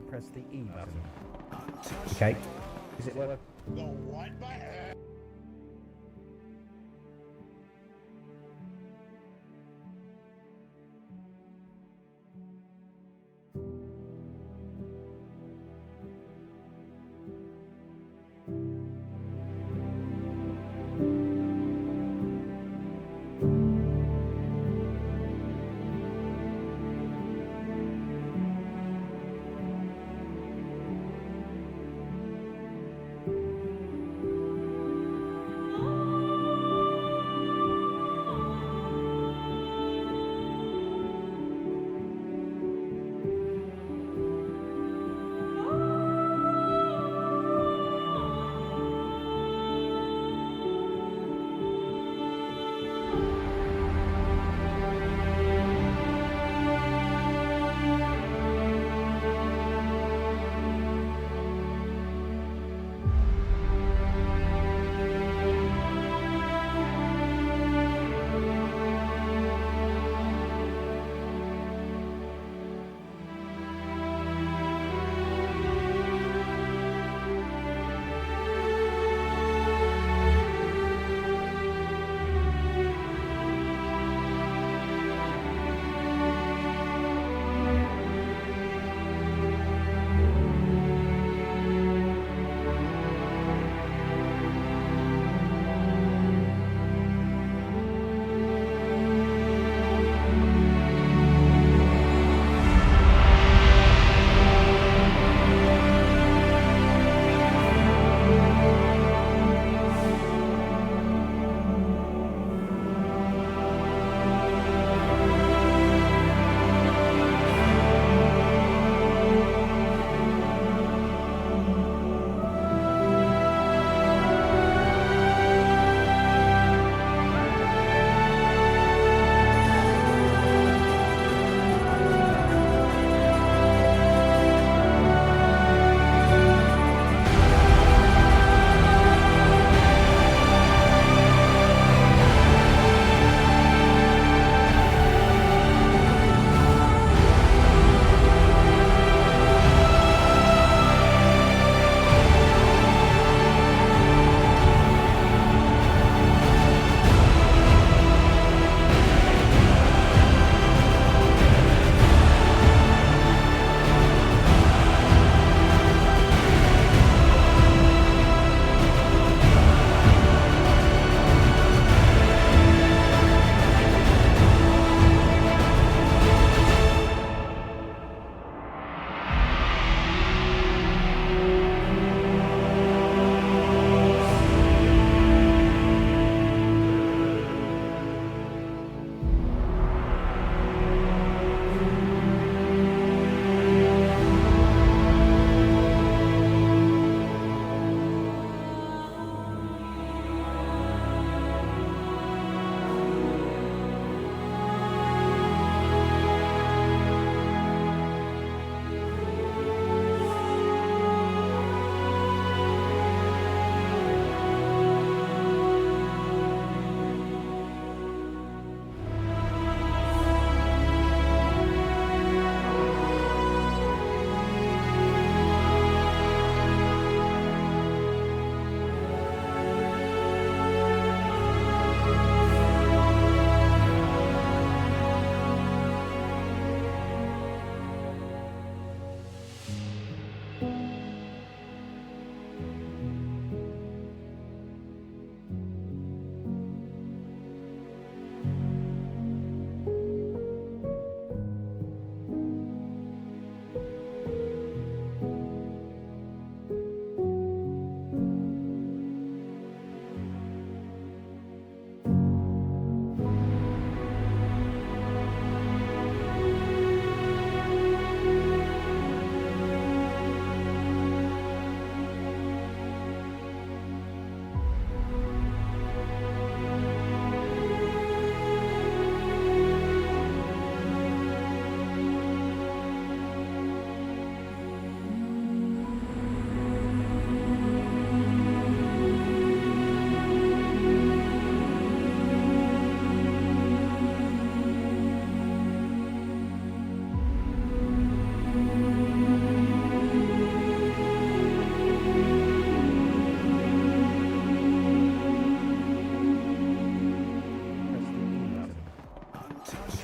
press the E button. Okay. Is it working? The what button?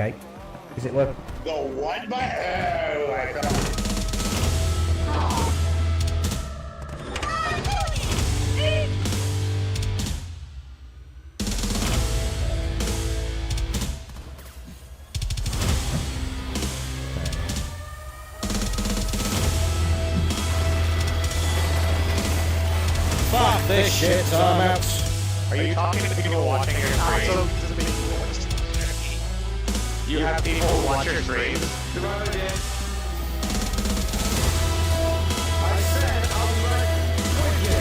Okay. Is it working? The what button? Oh, I thought. Fuck this shit, I'm out. Are you talking to people watching your stream? You have people who watch your streams? I said I'll be right with you.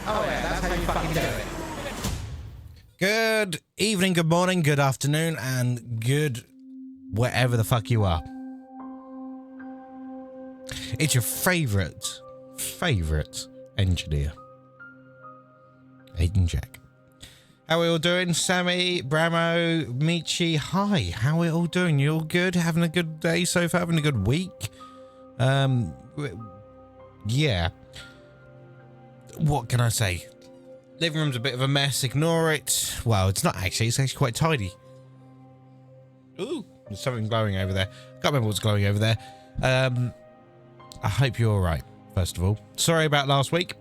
Oh yeah, that's how you fucking do it. Good evening, good morning, good afternoon, and good wherever the fuck you are. It's your favourite engineer, Aiden Jack. How are we all doing? Sammy, Bramo, Michi, hi. How are we all doing? You all good? Having a good day so far? Having a good week? Yeah. What can I say? Living room's a bit of a mess. Ignore it. Well, it's not actually. It's actually quite tidy. Ooh, there's something glowing over there. Can't remember what's glowing over there. I hope you're all right. First of all, sorry about last week.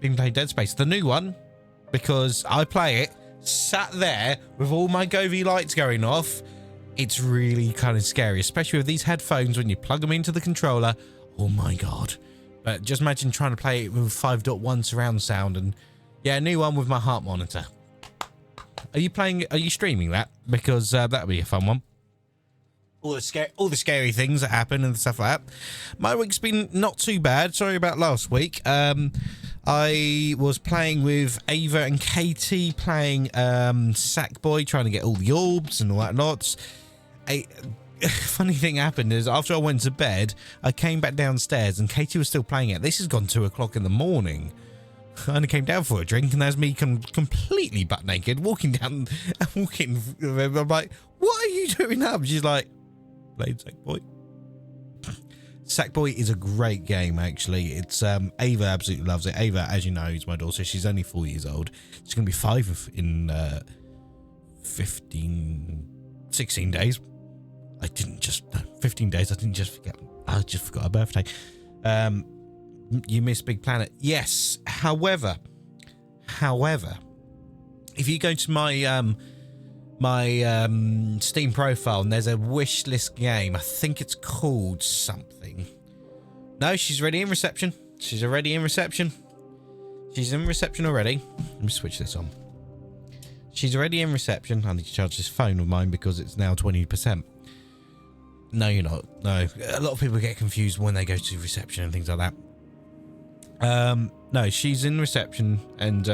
Been playing Dead Space, the new one, because I play it sat there with all my Govee lights going off. It's really kind of scary, especially with these headphones when you plug them into the controller. Oh my god! But just imagine trying to play it with 5.1 surround sound and. Yeah, new one with my heart monitor. Are you streaming that? Because that'll be a fun one. All the scary things that happen and stuff like that. My week's been not too bad. Sorry about last week. I was playing with Ava and Katie, playing Sackboy, trying to get all the orbs and all that lots. A funny thing happened is after I went to bed, I came back downstairs and Katie was still playing it. This has gone 2 o'clock in the morning. I only came down for a drink, and there's me completely butt naked, walking. I'm like, what are you doing up? She's like, played Sackboy. Sackboy is a great game, actually. It's Ava absolutely loves it. Ava, as you know, is my daughter. She's only 4 years old. She's going to be 5 in 16 days. 15 days. I didn't just forget. I just forgot her birthday. You miss Big Planet. Yes. However, if you go to my Steam profile and there's a wish list game, I think it's called something. No, she's already in reception. She's in reception already. Let me switch this on. She's already in reception. I need to charge this phone of mine because it's now 20%. No, you're not. No. A lot of people get confused when they go to reception and things like that. No, she's in reception and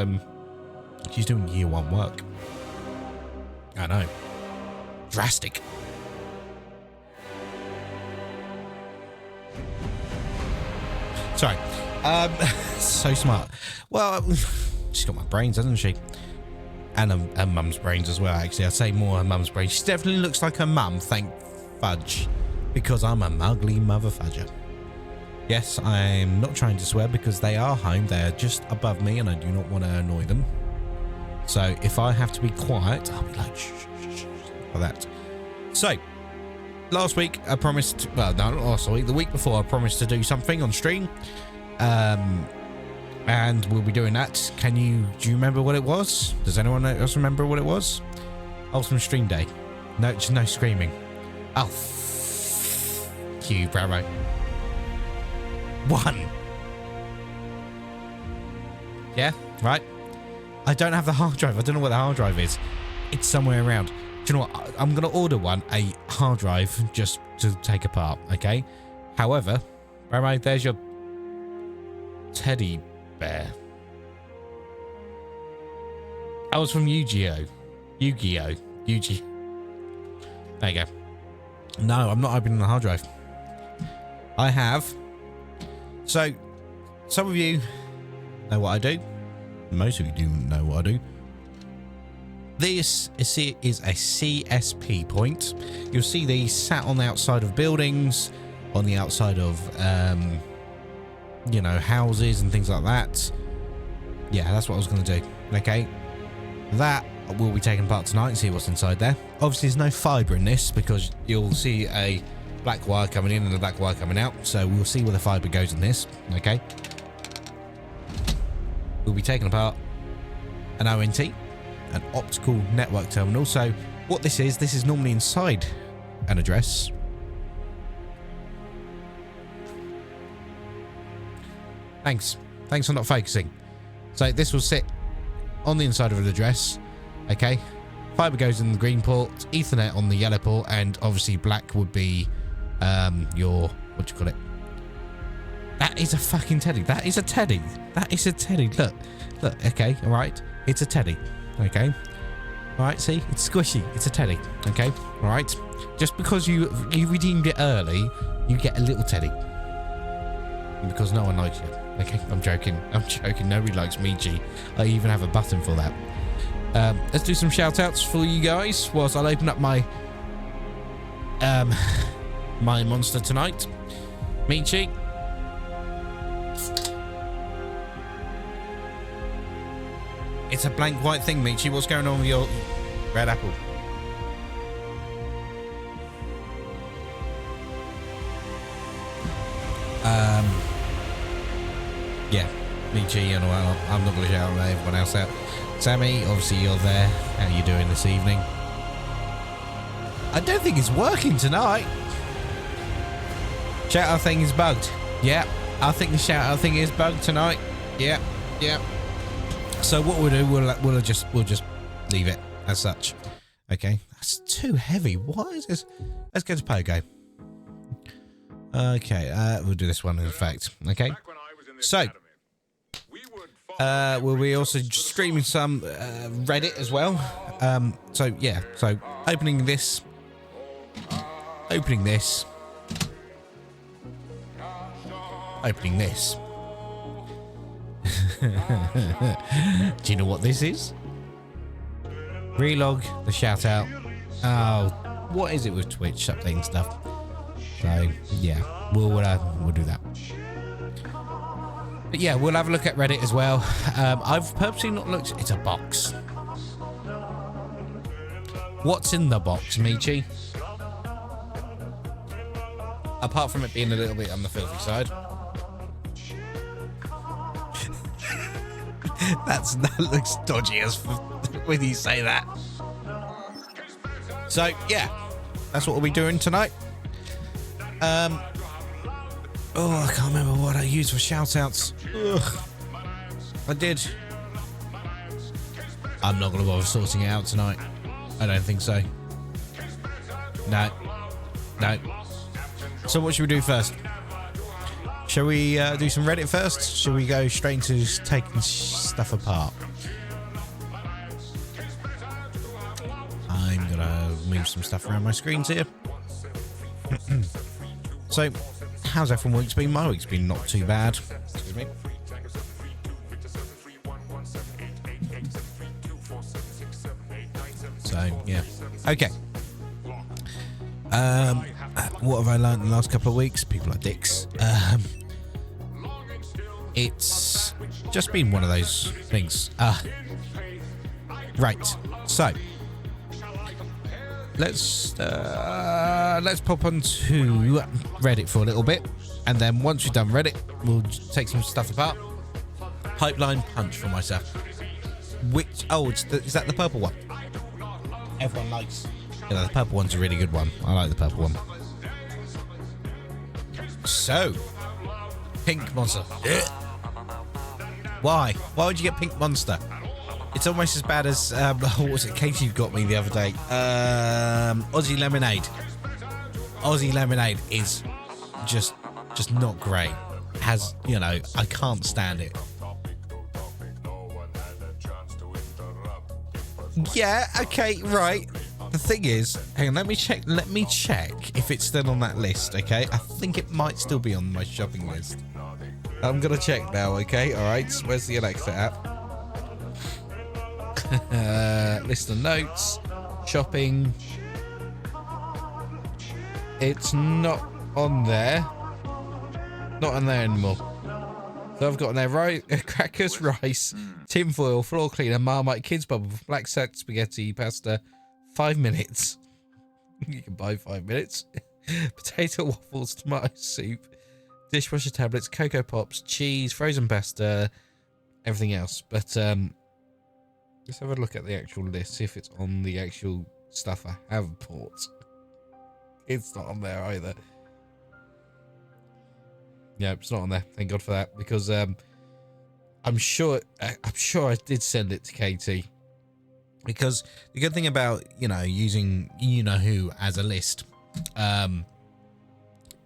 she's doing year 1 work. I know. Drastic. Sorry. So smart. Well, she's got my brains, hasn't she? And her mum's brains as well, actually. I'd say more her mum's brains. She definitely looks like her mum, thank fudge. Because I'm a ugly mother fudger. Yes, I'm not trying to swear because they are home. They are just above me and I do not want to annoy them. So if I have to be quiet, I'll be like, shh, shh, shh, like that. So, last week I promised, well, no, not last week, the week before I promised to do something on stream. And we'll be doing that. Do you remember what it was? Does anyone else remember what it was? Awesome stream day. No, just no screaming. Oh, you, Bravo. 1. Yeah, right. I don't have the hard drive. I don't know what the hard drive is. It's somewhere around. Do you know what? I'm going to order a hard drive just to take apart, okay? However, Ramo, there's your teddy bear. I was from Yu-Gi-Oh. There you go. No, I'm not opening the hard drive. I have. So, some of you know what I do. Most of you do know what I do. This is a CSP point. You'll see these sat on the outside of buildings, on the outside of, you know, houses and things like that. Yeah, that's what I was going to do. Okay. That will be taken apart tonight and see what's inside there. Obviously, there's no fibre in this because you'll see a black wire coming in and a black wire coming out. So we'll see where the fibre goes in this. Okay. We'll be taking apart an ONT, an optical network terminal. So what this is normally inside an address. Thanks for not focusing. So this will sit on the inside of an address. Okay, fiber goes in the green port, Ethernet on the yellow port, and obviously black would be your, what do you call it? That is a fucking teddy. That is a teddy. That is a teddy. Look. Okay, all right. It's a teddy. Okay. All right. See, it's squishy. It's a teddy. Okay. All right. Just because you redeemed it early, you get a little teddy. Because no one likes you. Okay. I'm joking. Nobody likes me, G. I even have a button for that. Let's do some shout outs for you guys whilst I'll open up my my monster tonight. Michi. It's a blank white thing, Michi. What's going on with your red apple? Yeah, Michi, you know, I'm not going to shout everyone else out. Sammy, obviously you're there. How are you doing this evening? I don't think it's working tonight. Shout out thing is bugged. Yeah, I think the shout out thing is bugged tonight. Yeah. So what we'll do, we'll just leave it as such. Okay, that's too heavy. What is this? Let's go to Pogo. Okay, we'll do this one in fact. Okay, so we'll be also streaming some Reddit as well. So yeah, so opening this. Opening this. Do you know what this is? Relog, the shout out. Oh, what is it with Twitch updating stuff? So yeah, we'll do that. But yeah, we'll have a look at Reddit as well. I've purposely not looked. It's a box. What's in the box, Michi? Apart from it being a little bit on the filthy side. That looks dodgy as when you say that. So yeah, that's what we'll be doing tonight. Oh, I can't remember what I used for shout outs. I did. I'm not gonna bother sorting it out tonight. I don't think so. No. So what should we do first? Shall we do some Reddit first? Shall we go straight into taking stuff apart? I'm gonna move some stuff around my screens here. So, how's everyone's week's been? My week's been not too bad. Excuse me. So, yeah. Okay. What have I learned in the last couple of weeks? People are dicks. It's just been one of those things. Right. So let's pop onto Reddit for a little bit, and then once we've done Reddit, we'll take some stuff apart. Pipeline punch for myself. Which is that the purple one? Everyone likes. Yeah, the purple one's a really good one. I like the purple one. So, pink monster. Why? Why would you get pink monster? It's almost as bad as what was it? Katie got me the other day. Aussie lemonade. Aussie lemonade is just not great. Has, you know, I can't stand it. Yeah. Okay. Right. The thing is, hang on, let me check if it's still on that list, okay? I think it might still be on my shopping list. I'm gonna check now, okay? Alright, where's the Alexa app? List of notes, shopping. It's not on there. Not on there anymore. So I've got on there crackers, rice, tinfoil, floor cleaner, Marmite, kids bubble, black sack spaghetti, pasta. 5 minutes. You can buy 5 minutes. Potato waffles, tomato soup, dishwasher tablets, Cocoa Pops, cheese, frozen pasta, everything else. But let's have a look at the actual list, see if it's on the actual stuff I have bought. It's not on there either. Yeah, it's not on there. Thank God for that, because I'm sure I did send it to Katie. Because the good thing about, you know, using you know who as a list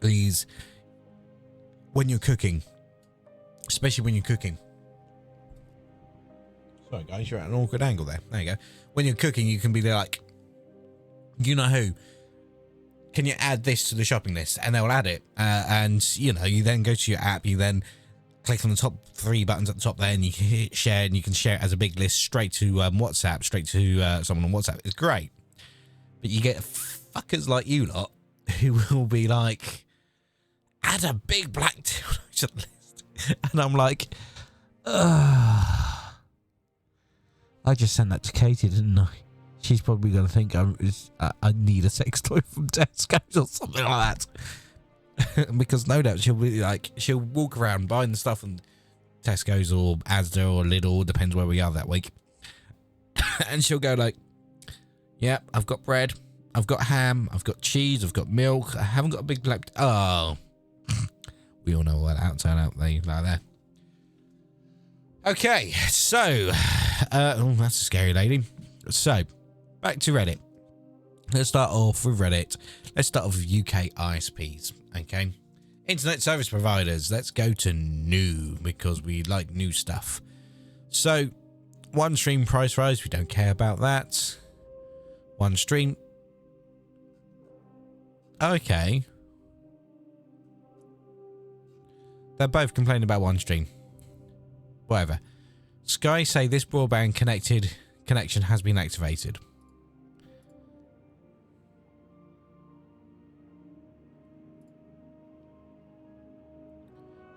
is when you're cooking, especially when you're cooking. Sorry guys, you're at an awkward angle there. There you go. When you're cooking, you can be like, you know who, can you add this to the shopping list? And they'll add it. And, you know, you then go to your app, you then click on the top 3 buttons at the top there, and you can hit share, and you can share it as a big list straight to WhatsApp, straight to someone on WhatsApp. It's great. But you get fuckers like you lot who will be like, add a big black dildo to the list. And I'm like, I just sent that to Katie, didn't I? She's probably going to think I need a sex toy from Tesco's or something like that. Because no doubt she'll be like, she'll walk around buying the stuff from Tesco's or Asda or Lidl, depends where we are that week. And she'll go like, yeah, I've got bread, I've got ham, I've got cheese, I've got milk, I haven't got a big black... Oh. We all know what that turn out like there. Okay, so... oh, that's a scary lady. So, back to Reddit. Let's start off with Reddit. Let's start off with UK ISPs, okay? Internet service providers. Let's go to new, because we like new stuff. So, one stream price rise. We don't care about that. One stream. Okay. They're both complaining about one stream. Whatever. Sky say this broadband connection has been activated.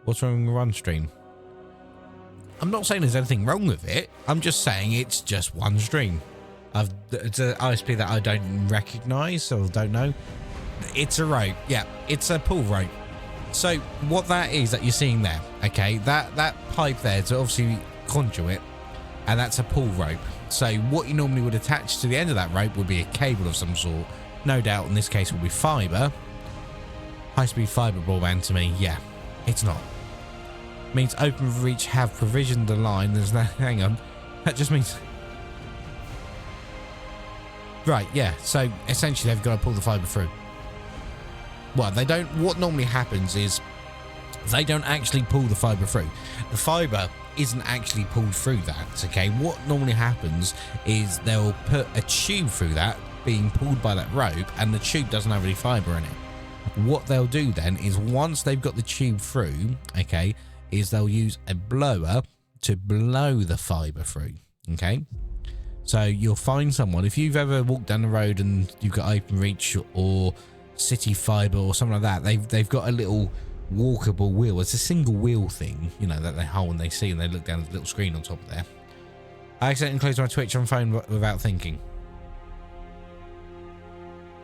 What's wrong with one stream? I'm not saying there's anything wrong with it. I'm just saying it's just one stream. It's an ISP that I don't recognise or don't know. It's a rope. Yeah, it's a pull rope. So what that is that you're seeing there, okay, that pipe there is obviously conduit, and that's a pull rope. So what you normally would attach to the end of that rope would be a cable of some sort. No doubt in this case will be fibre. High-speed fibre broadband to me, yeah, it's not. Means Openreach have provisioned the line. There's no, hang on, that just means... Right, yeah, so essentially they've got to pull the fibre through. Well, they don't, what normally happens is they don't actually pull the fibre through. The fibre isn't actually pulled through that, okay? What normally happens is they'll put a tube through that being pulled by that rope, and the tube doesn't have any fibre in it. What they'll do then is once they've got the tube through, okay, is they'll use a blower to blow the fibre through, okay? So you'll find someone, if you've ever walked down the road and you've got Openreach or City Fibre or something like that, they've got a little walkable wheel. It's a single wheel thing, you know, that they hold and they see, and they look down at the little screen on top of there. I accidentally closed my Twitch on phone without thinking.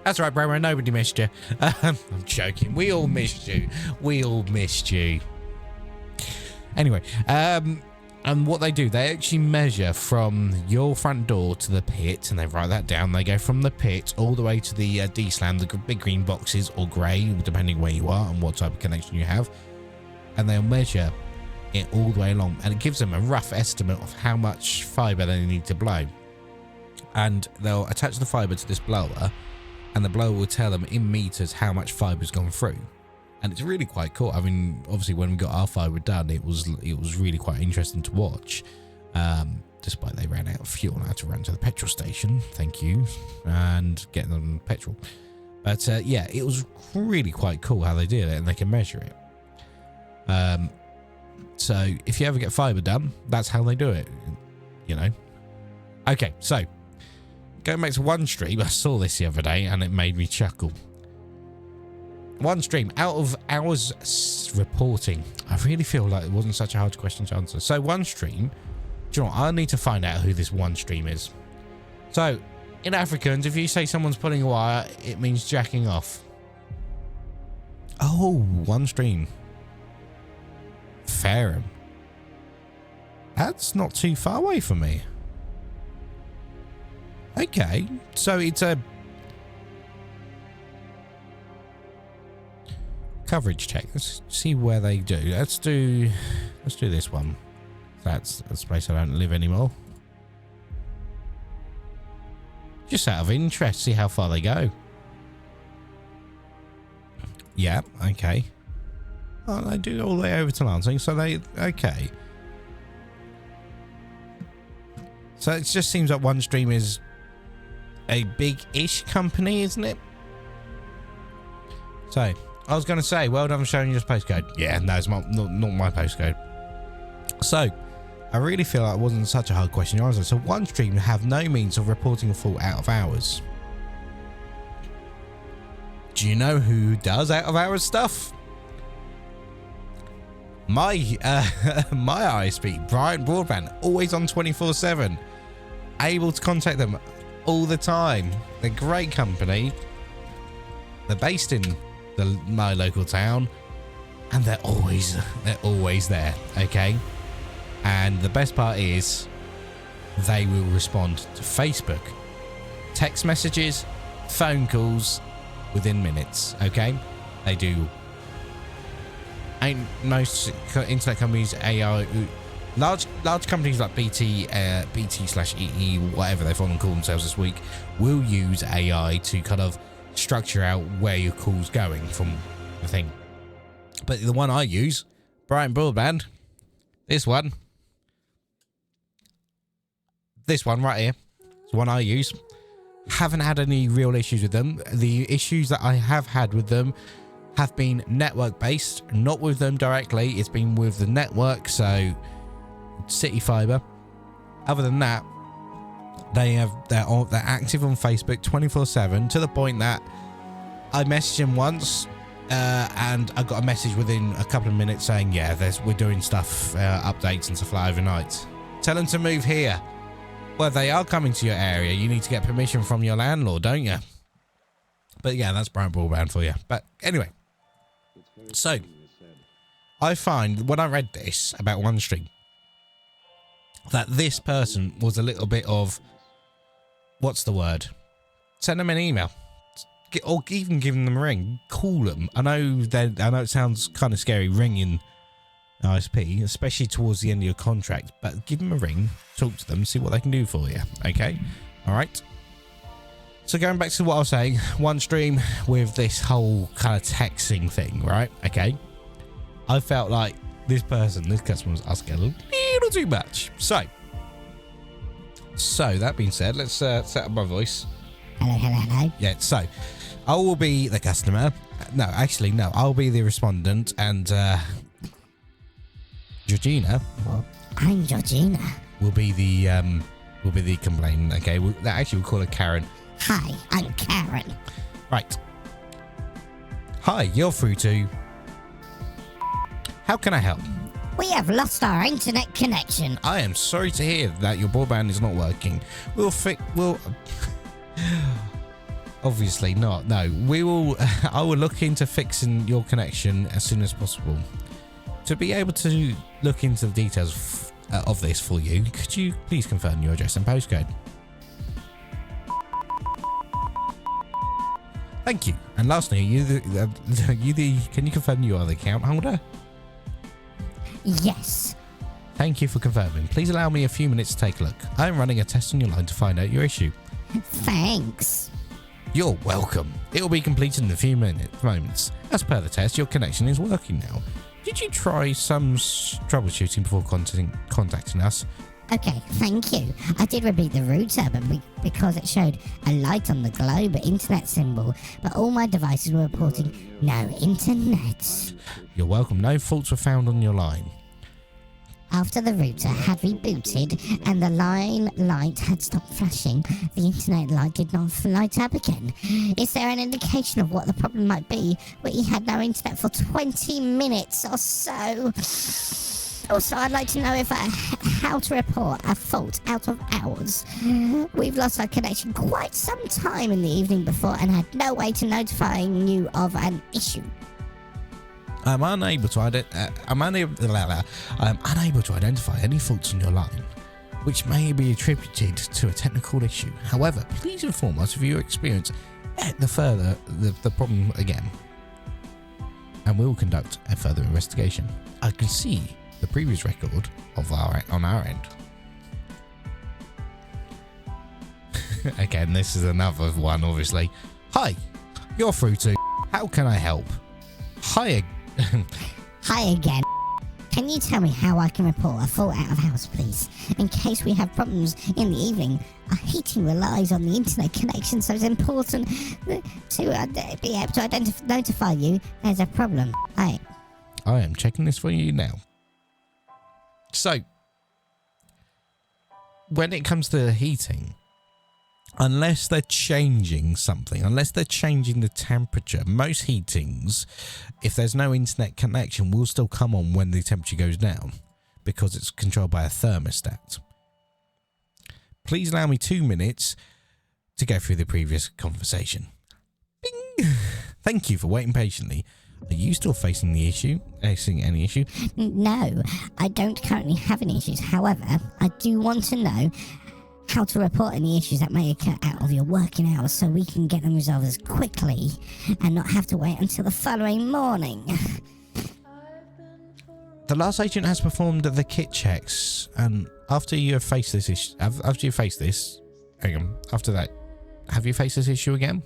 That's right, bro. Nobody missed you. I'm joking. We all missed you. We all missed you. Anyway, and what they do, they actually measure from your front door to the pit, and they write that down. They go from the pit all the way to the D-slam, the big green boxes, or grey, depending where you are and what type of connection you have. And they'll measure it all the way along, and it gives them a rough estimate of how much fibre they need to blow. And they'll attach the fibre to this blower, and the blower will tell them in meters how much fibre's gone through. And it's really quite cool. I mean, obviously, when we got our fibre done, it was really quite interesting to watch. Despite they ran out of fuel and I had to run to the petrol station. Thank you. And get them petrol. But yeah, it was really quite cool how they did it, and they can measure it. So if you ever get fibre done, that's how they do it. You know, Okay, so going back to OneStream, I saw this the other day and it made me chuckle. OneStream, out of hours reporting. I really feel like it wasn't such a hard question to answer. So OneStream, do you know what? I need to find out who this OneStream is. So in Afrikaans, if you say someone's pulling a wire, it means jacking off. Oh, OneStream. Fair. That's not too far away from me. Okay, so it's a coverage check. Let's see where they do. Let's do this one. That's a space I don't live anymore. Just out of interest, see how far they go. Yeah, okay. Oh, they do all the way over to Lansing, so they okay. So it just seems like OneStream is a big-ish company, isn't it? So, I was going to say, well done for showing your postcode. Yeah, no, it's not my postcode. So, I really feel like it wasn't such a hard question to answer. So, OneStream have no means of reporting a fault out of hours. Do you know who does out of hours stuff? My ISP, Bright Broadband, always on 24/7. Able to contact them all the time. They're a great company. They're based in my local town, and they're always there. Okay, and the best part is they will respond to Facebook, text messages, phone calls within minutes. Okay, they do. Ain't most internet companies AI. Large companies like BT/EE, whatever they've called themselves this week, will use AI to kind of structure out where your call's going from the thing. But the one I use, Bright Broadband, this one right here, is the one I use. Haven't had any real issues with them. The issues that I have had with them have been network based, not with them directly. It's been with the network, so City Fiber. Other than that, they're active on Facebook 24/7 to the point that I messaged him once and I got a message within a couple of minutes saying, yeah, we're doing stuff, updates and stuff like overnight. Tell them to move here. Well, they are coming to your area. You need to get permission from your landlord, don't you? But yeah, that's Bright Broadband for you. But anyway, so I find when I read this about OneStream that this person was a little bit of, what's the word? Send them an email, or even give them a ring, call them. I know it sounds kind of scary ringing ISP, especially towards the end of your contract, but give them a ring, talk to them, see what they can do for you. Okay, all right. So going back to what I was saying, OneStream with this whole kind of texting thing, right? Okay, I felt like this customer was asking a little too much. So that being said, let's set up my voice. Hello. Yeah, so I will be the customer. No, actually, no, I'll be the respondent, and Georgina. I'm Georgina. Will be the complainant. Okay, we'll call her Karen. Hi, I'm Karen. Right. Hi, you're through to. How can I help? We have lost our internet connection. I am sorry to hear that your broadband is not working. We'll obviously not. No, we will. I will look into fixing your connection as soon as possible. To be able to look into the details of this for you, could you please confirm your address and postcode? Thank you. And lastly, can you confirm you are the account holder? Yes. Thank you for confirming. Please allow me a few minutes to take a look. I am running a test on your line to find out your issue. Thanks. You're welcome. It will be completed in a few moments. As per the test, your connection is working now. Did you try some troubleshooting before contacting us? Okay, thank you. I did repeat the router because it showed a light on the globe internet symbol, but all my devices were reporting no internet. You're welcome. No faults were found on your line. After the router had rebooted and the line light had stopped flashing, the internet light did not light up again. Is there an indication of what the problem might be? We had no internet for 20 minutes or so. Also, I'd like to know how to report a fault out of hours. We've lost our connection quite some time in the evening before and had no way to notify you of an issue. I'm unable to identify any faults on your line, which may be attributed to a technical issue. However, please inform us of your experience at the problem again, and we will conduct a further investigation. I can see the previous record on our end. Again, this is another one, obviously. Hi, you're through to. How can I help? Hi again. Can you tell me how I can report a fault out of house, please? In case we have problems in the evening, our heating relies on the internet connection, so it's important to be able to notify you there's a problem. Hi. I am checking this for you now. So, when it comes to heating, unless they're changing something, unless they're changing the temperature, most heatings, if there's no internet connection, will still come on when the temperature goes down because it's controlled by a thermostat. Please allow me 2 minutes to go through the previous conversation. Bing! Thank you for waiting patiently. Are you still facing any issue? No, I don't currently have any issues. However, I do want to know how to report any issues that may occur out of your working hours so we can get them resolved as quickly and not have to wait until the following morning. The last agent has performed the kit checks, and after you have faced this issue, after that, have you faced this issue again?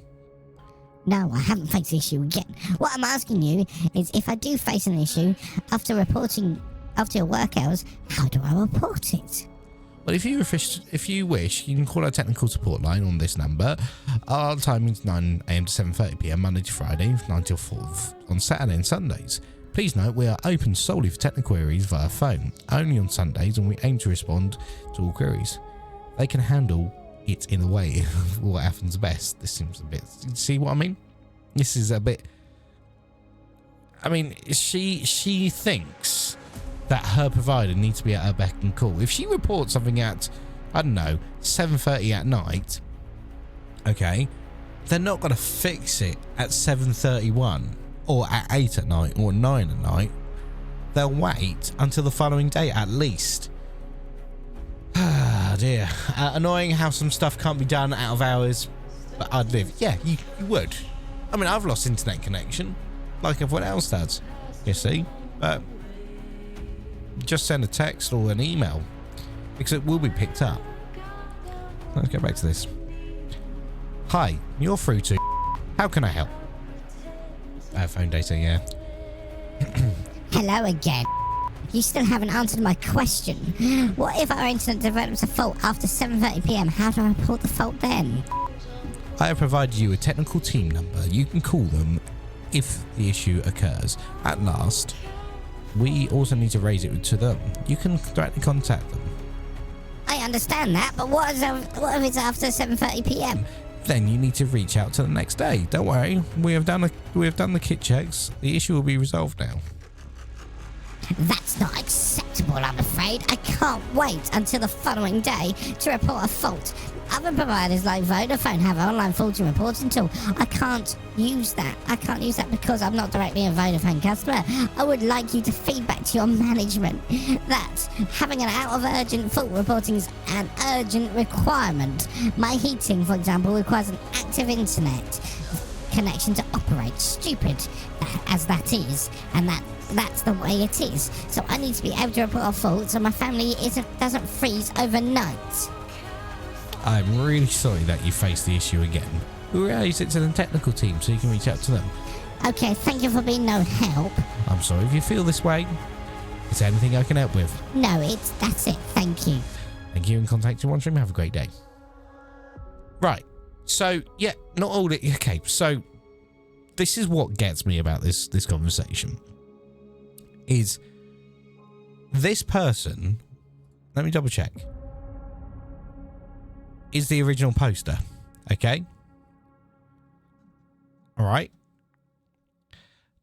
No, I haven't faced the issue again. What I'm asking you is if I do face an issue after your work hours, how do I report it? Well, if you wish, you can call our technical support line on this number. Our timing's 9 AM to 7:30 PM, Monday to Friday, 9 till 4 on Saturday and Sundays. Please note we are open solely for technical queries via phone, only on Sundays, and we aim to respond to all queries. They can handle it in a way of what happens best. This seems a bit... See what I mean? This is a bit... I mean, she thinks that her provider needs to be at her beck and call. If she reports something at, I don't know, 7:30 at night, okay, they're not going to fix it at 7:31 or at 8 at night or 9 at night. They'll wait until the following day at least. Ah, dear. Annoying how some stuff can't be done out of hours, but I'd live. Yeah, you would. I mean, I've lost internet connection like everyone else does, you see, but just send a text or an email because it will be picked up. Let's get back to this. Hi, you're through to. How can I help? Phone data, yeah. Hello again. You still haven't answered my question. What if our internet develops a fault after 7:30 PM? How do I report the fault then? I have provided you a technical team number. You can call them if the issue occurs. At last, we also need to raise it to them. You can directly contact them. I understand that, but what if it's after 7:30 PM? Then you need to reach out to the next day. Don't worry, we have done the kit checks. The issue will be resolved now. That's not acceptable, I'm afraid. I can't wait until the following day to report a fault. Other providers like Vodafone have online faulty reporting tool. I can't use that. Because I'm not directly a Vodafone customer. I would like you to feedback to your management that having an out of urgent fault reporting is an urgent requirement. My heating, for example, requires an active internet connection to operate. Stupid as that is, and that's the way it is. So I need to be able to report a fault so my family doesn't freeze overnight. I'm really sorry that you faced the issue again. We'll raise it to the technical team so you can reach out to them. Okay, thank you for being no help. I'm sorry if you feel this way. Is there anything I can help with? No, that's it. Thank you. Thank you and contact your one stream. Have a great day. Right. So, yeah, not all the... Okay, so this is what gets me about this conversation. Is This person, let me double check, is the original poster. Okay. All right.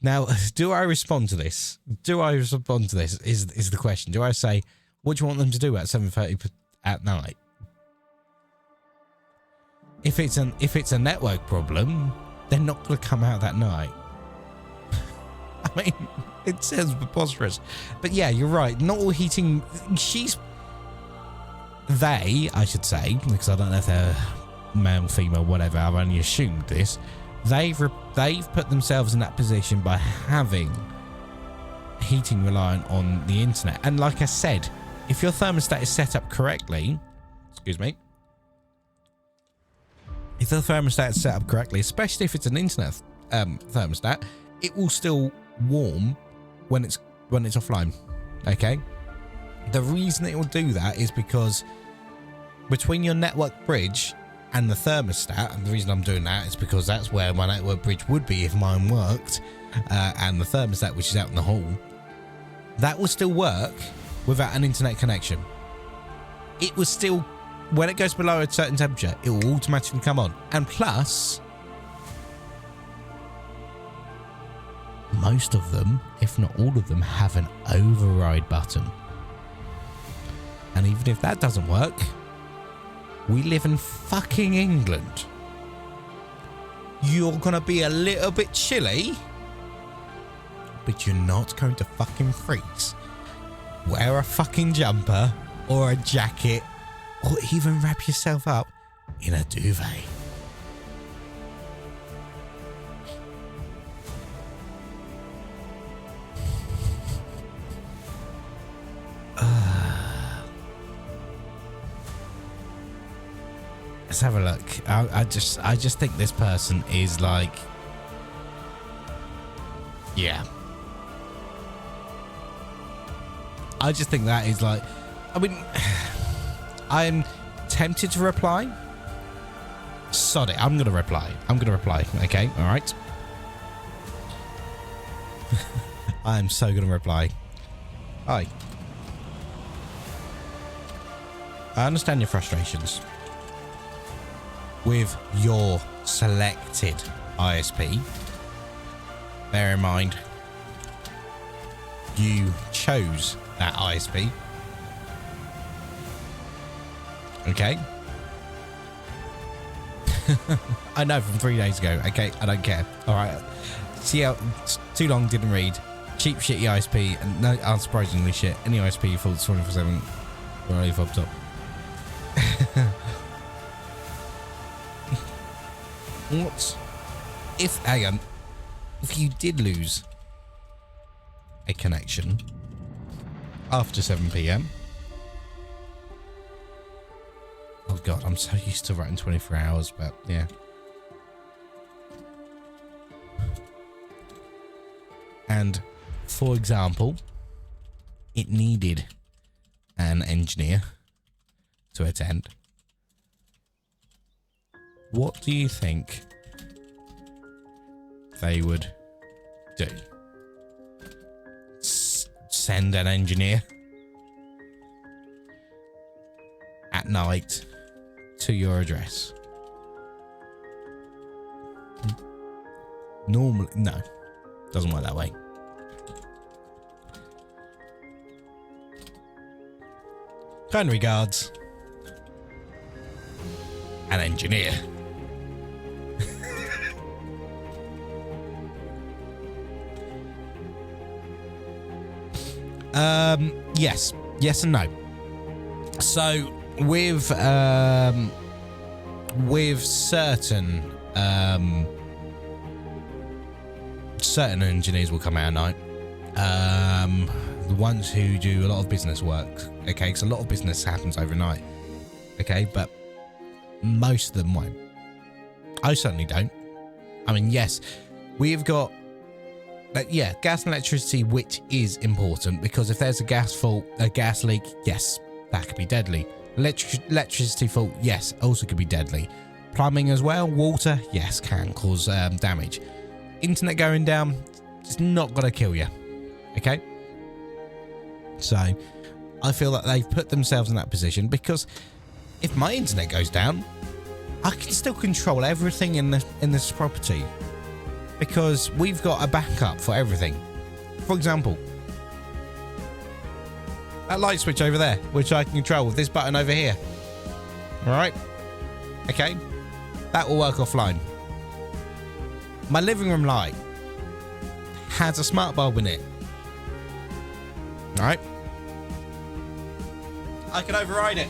Now, do I respond to this? Is the question. Do I say, what do you want them to do at 7:30 at night? If it's a network problem, they're not going to come out that night. I mean, it sounds preposterous. But yeah, you're right. Not all heating... They, I should say, because I don't know if they're male, female, whatever, I've only assumed this. They've put themselves in that position by having heating reliant on the internet. And like I said, if your thermostat is set up correctly... Excuse me. If the thermostat is set up correctly, especially if it's an internet thermostat, it will still warm when it's offline. Okay. The reason it will do that is because between your network bridge and the thermostat, and the reason I'm doing that is because that's where my network bridge would be if mine worked, and the thermostat, which is out in the hall, that will still work without an internet connection. It will still, when it goes below a certain temperature, it will automatically come on. And plus, most of them, if not all of them, have an override button. And even if that doesn't work, we live in fucking England. You're gonna be a little bit chilly, but you're not going to fucking freeze. Wear a fucking jumper or a jacket, or even wrap yourself up in a duvet. Let's have a look. I just think this person is like, yeah. I just think that is like, I mean, I'm tempted to reply. Sod it. I'm going to reply. Okay. All right. I'm so going to reply. Hi. I understand your frustrations with your selected ISP. Bear in mind, you chose that ISP. Okay. I know from 3 days ago. Okay, I don't care. All right. See how too long didn't read. Cheap, shitty ISP, and no, unsurprisingly shit. Any ISP you faults 24/7. Or leave up top. What if, hang on, if you did lose a connection after 7 PM? Oh God, I'm so used to writing 24 hours, but yeah. And for example, it needed an engineer to attend. What do you think they would do? Send an engineer at night to your address? Normally, no. Doesn't work that way. Kind regards, an engineer. Yes and no. So with certain engineers will come out at night. The ones who do a lot of business work, okay, because a lot of business happens overnight, okay, but most of them won't. I certainly don't. I mean, yes, we've got gas and electricity, which is important, because if there's a gas fault, a gas leak, yes, that could be deadly. Electricity fault, yes, also could be deadly. Plumbing as well, water, yes, can cause damage. Internet going down, it's not gonna kill you, okay? So I feel that they've put themselves in that position because if my internet goes down, I can still control everything in this property because we've got a backup for everything. For example, that light switch over there, which I can control with this button over here. All right. Okay. That will work offline. My living room light has a smart bulb in it. All right. I can override it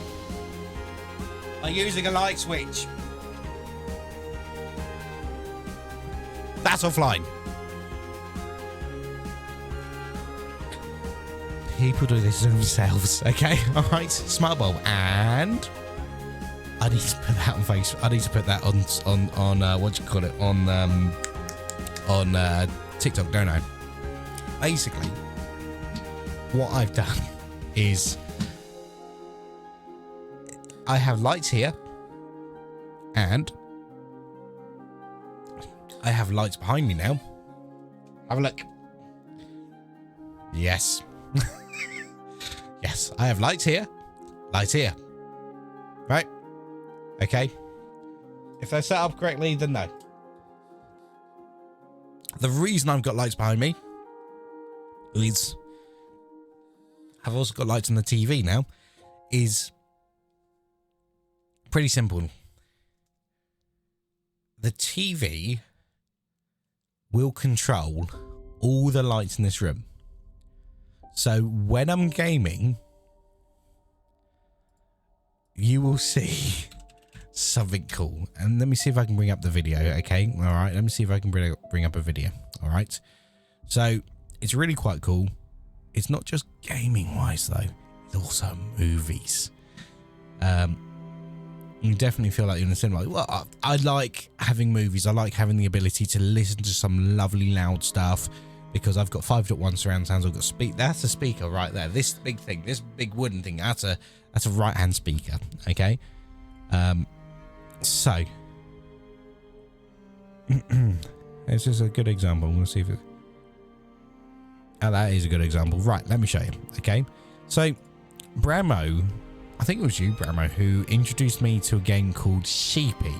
by using a light switch. That's offline. People do this themselves, okay? All right, smart bulb, and I need to put that on Facebook. I need to put that on what do you call it, on TikTok, don't I? Basically, what I've done is I have lights here, and I have lights behind me now. Have a look. Yes. Yes, I have lights here. Lights here. Right? Okay. If they're set up correctly, then no. The reason I've got lights behind me is I've also got lights on the TV now is pretty simple. The TV will control all the lights in this room. So when I'm gaming, you will see something cool. And let me see if I can bring up the video, okay? All right, let me see if I can bring up a video, all right? So it's really quite cool. It's not just gaming-wise, though. It's also movies. You definitely feel like you're in the cinema. Like, well, I like having movies. I like having the ability to listen to some lovely loud stuff. Because I've got 5.1 surround sounds. I've got that's a speaker right there. This big thing, this big wooden thing, that's a right-hand speaker. Okay. So this is a good example. We'll see if it. Oh, that is a good example. Right, let me show you. Okay. So Bramo, I think it was you, Bramo, who introduced me to a game called Sheepy.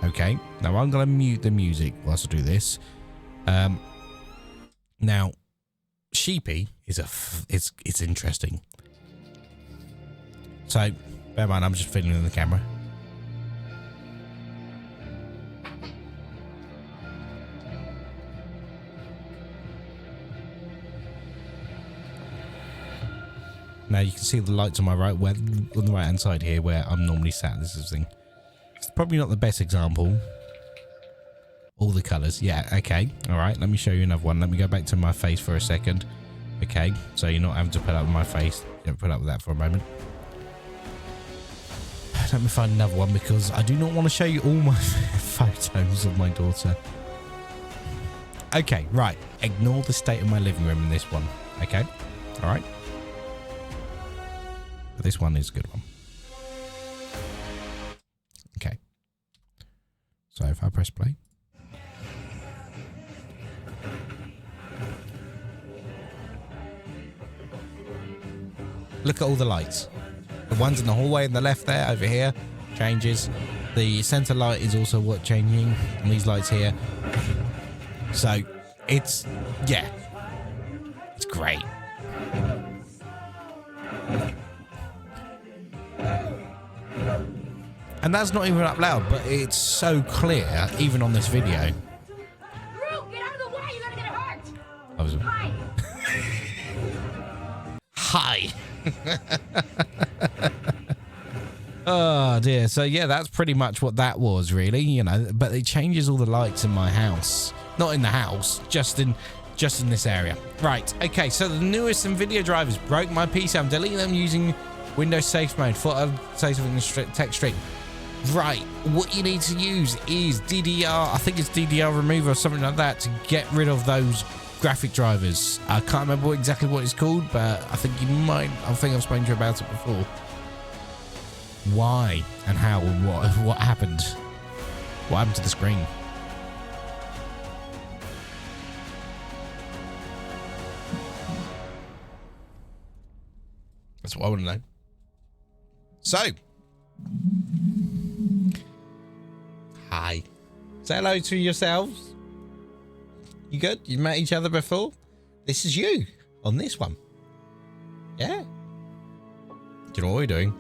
Okay. Now I'm gonna mute the music whilst I do this. Now, Sheepy is it's interesting. So, bear in mind, I'm just fiddling in the camera. Now you can see the lights on my right, where on the right hand side here, where I'm normally sat. This is the thing. It's probably not the best example. All the colours. Yeah, okay. All right, let me show you another one. Let me go back to my face for a second. Okay, so you're not having to put up with my face. Don't put up with that for a moment. Let me find another one because I do not want to show you all my photos of my daughter. Okay, right. Ignore the state of my living room in this one. Okay, all right. This one is a good one. Okay. So if I press play. Look at all the lights. The ones in the hallway on the left there, over here, changes. The center light is also what changing. And these lights here. So, it's, yeah. It's great. And that's not even up loud, but it's so clear, even on this video. Groot, get out of the way! You're gonna get hurt! I was... Hi! Hi! Oh dear. So yeah, that's pretty much what that was, really, you know, but it changes all the lights in my house. Not in the house, just in this area. Right, okay, so the newest NVIDIA drivers broke my PC. I'm deleting them using Windows Safe Mode. Thought I'd say something in the tech stream. Right, what you need to use is DDR, I think it's DDR remover or something like that, to get rid of those graphic drivers. I can't remember exactly what it's called, but I think I think I've spoken to you about it before. Why and how and what happened? What happened to the screen? That's what I want to know. So, hi. Say hello to yourselves. You good? You met each other before? This is you on this one. Yeah. Do you know what we're doing?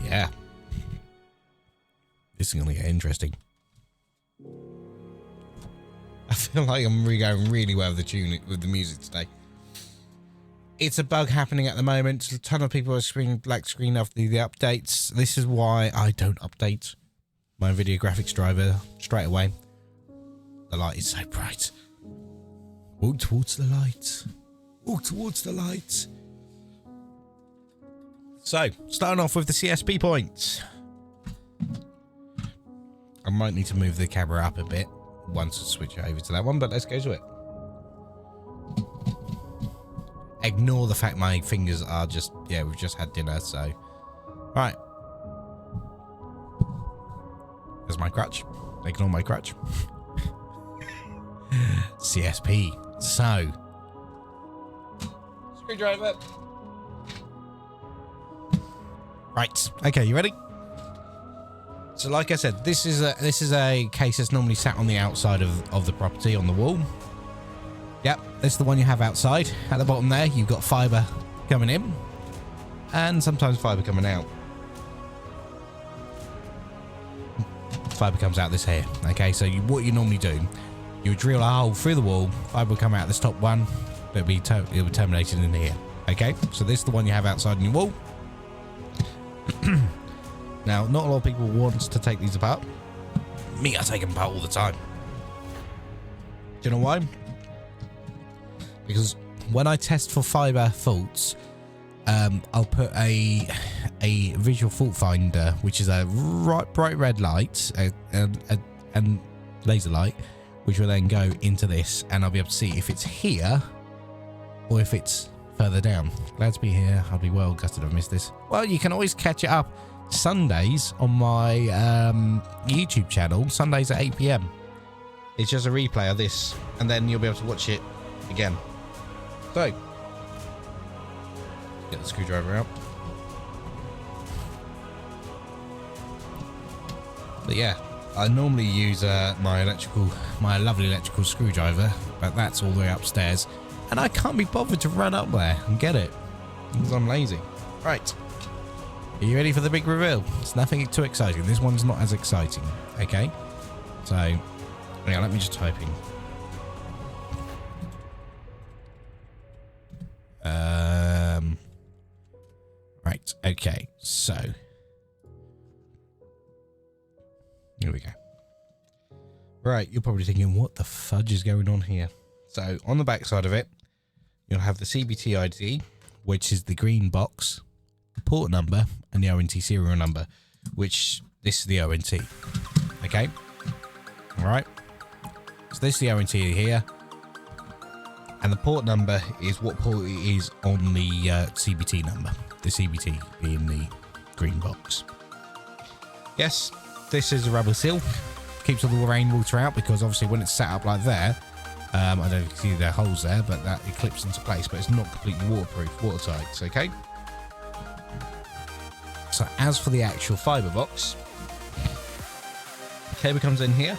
Yeah. This is going to get interesting. I feel like I'm really going really well with the music today. It's a bug happening at the moment. A ton of people are screening black screen after the updates. This is why I don't update my video graphics driver straight away. The light is so bright. Walk towards the light. Walk towards the light. So, starting off with the CSP points. I might need to move the camera up a bit once I switch over to that one, but let's go to it. Ignore the fact my fingers are just, yeah, we've just had dinner, so. Right. There's my crutch. Ignore my crutch. CSP. So. Screwdriver. Right. Okay, you ready? So like I said, this is a case that's normally sat on the outside of the property on the wall. Yep, this is the one you have outside. At the bottom there, you've got fibre coming in and sometimes fibre coming out. Fibre comes out this here. Okay, so what you normally do, you would drill a hole through the wall, fibre will come out this top one, it'll be terminated in here. Okay, so this is the one you have outside on your wall. Now, not a lot of people want to take these apart. Me, I take them apart all the time. Do you know why? Because when I test for fibre faults, I'll put a visual fault finder, which is a bright red light and laser light, which will then go into this, and I'll be able to see if it's here or if it's further down. Glad to be here. I'll be well gutted I've missed this. Well, you can always catch it up Sundays on my YouTube channel, Sundays at 8 PM. It's just a replay of this, and then you'll be able to watch it again. So, get the screwdriver out. But yeah, I normally use my lovely electrical screwdriver, but that's all the way upstairs, and I can't be bothered to run up there and get it because I'm lazy. Right. Are you ready for the big reveal? It's nothing too exciting. This one's not as exciting. Okay. So, yeah, let me just type in. Right. Okay. So, here we go. Right. You're probably thinking, what the fudge is going on here? So, on the back side of it, you'll have the CBT ID, which is the green box, the port number, and the ONT serial number, which this is the ONT. Okay. All right. So this is the ONT here, and the port number is what port it is on the CBT number. The CBT being the green box. Yes, this is a rubber seal. Keeps all the rainwater out because obviously when it's set up like there, I don't know if you can see there are holes there, but that it clips into place, but it's not completely waterproof, watertight. Okay. So as for the actual fibre box, cable comes in here.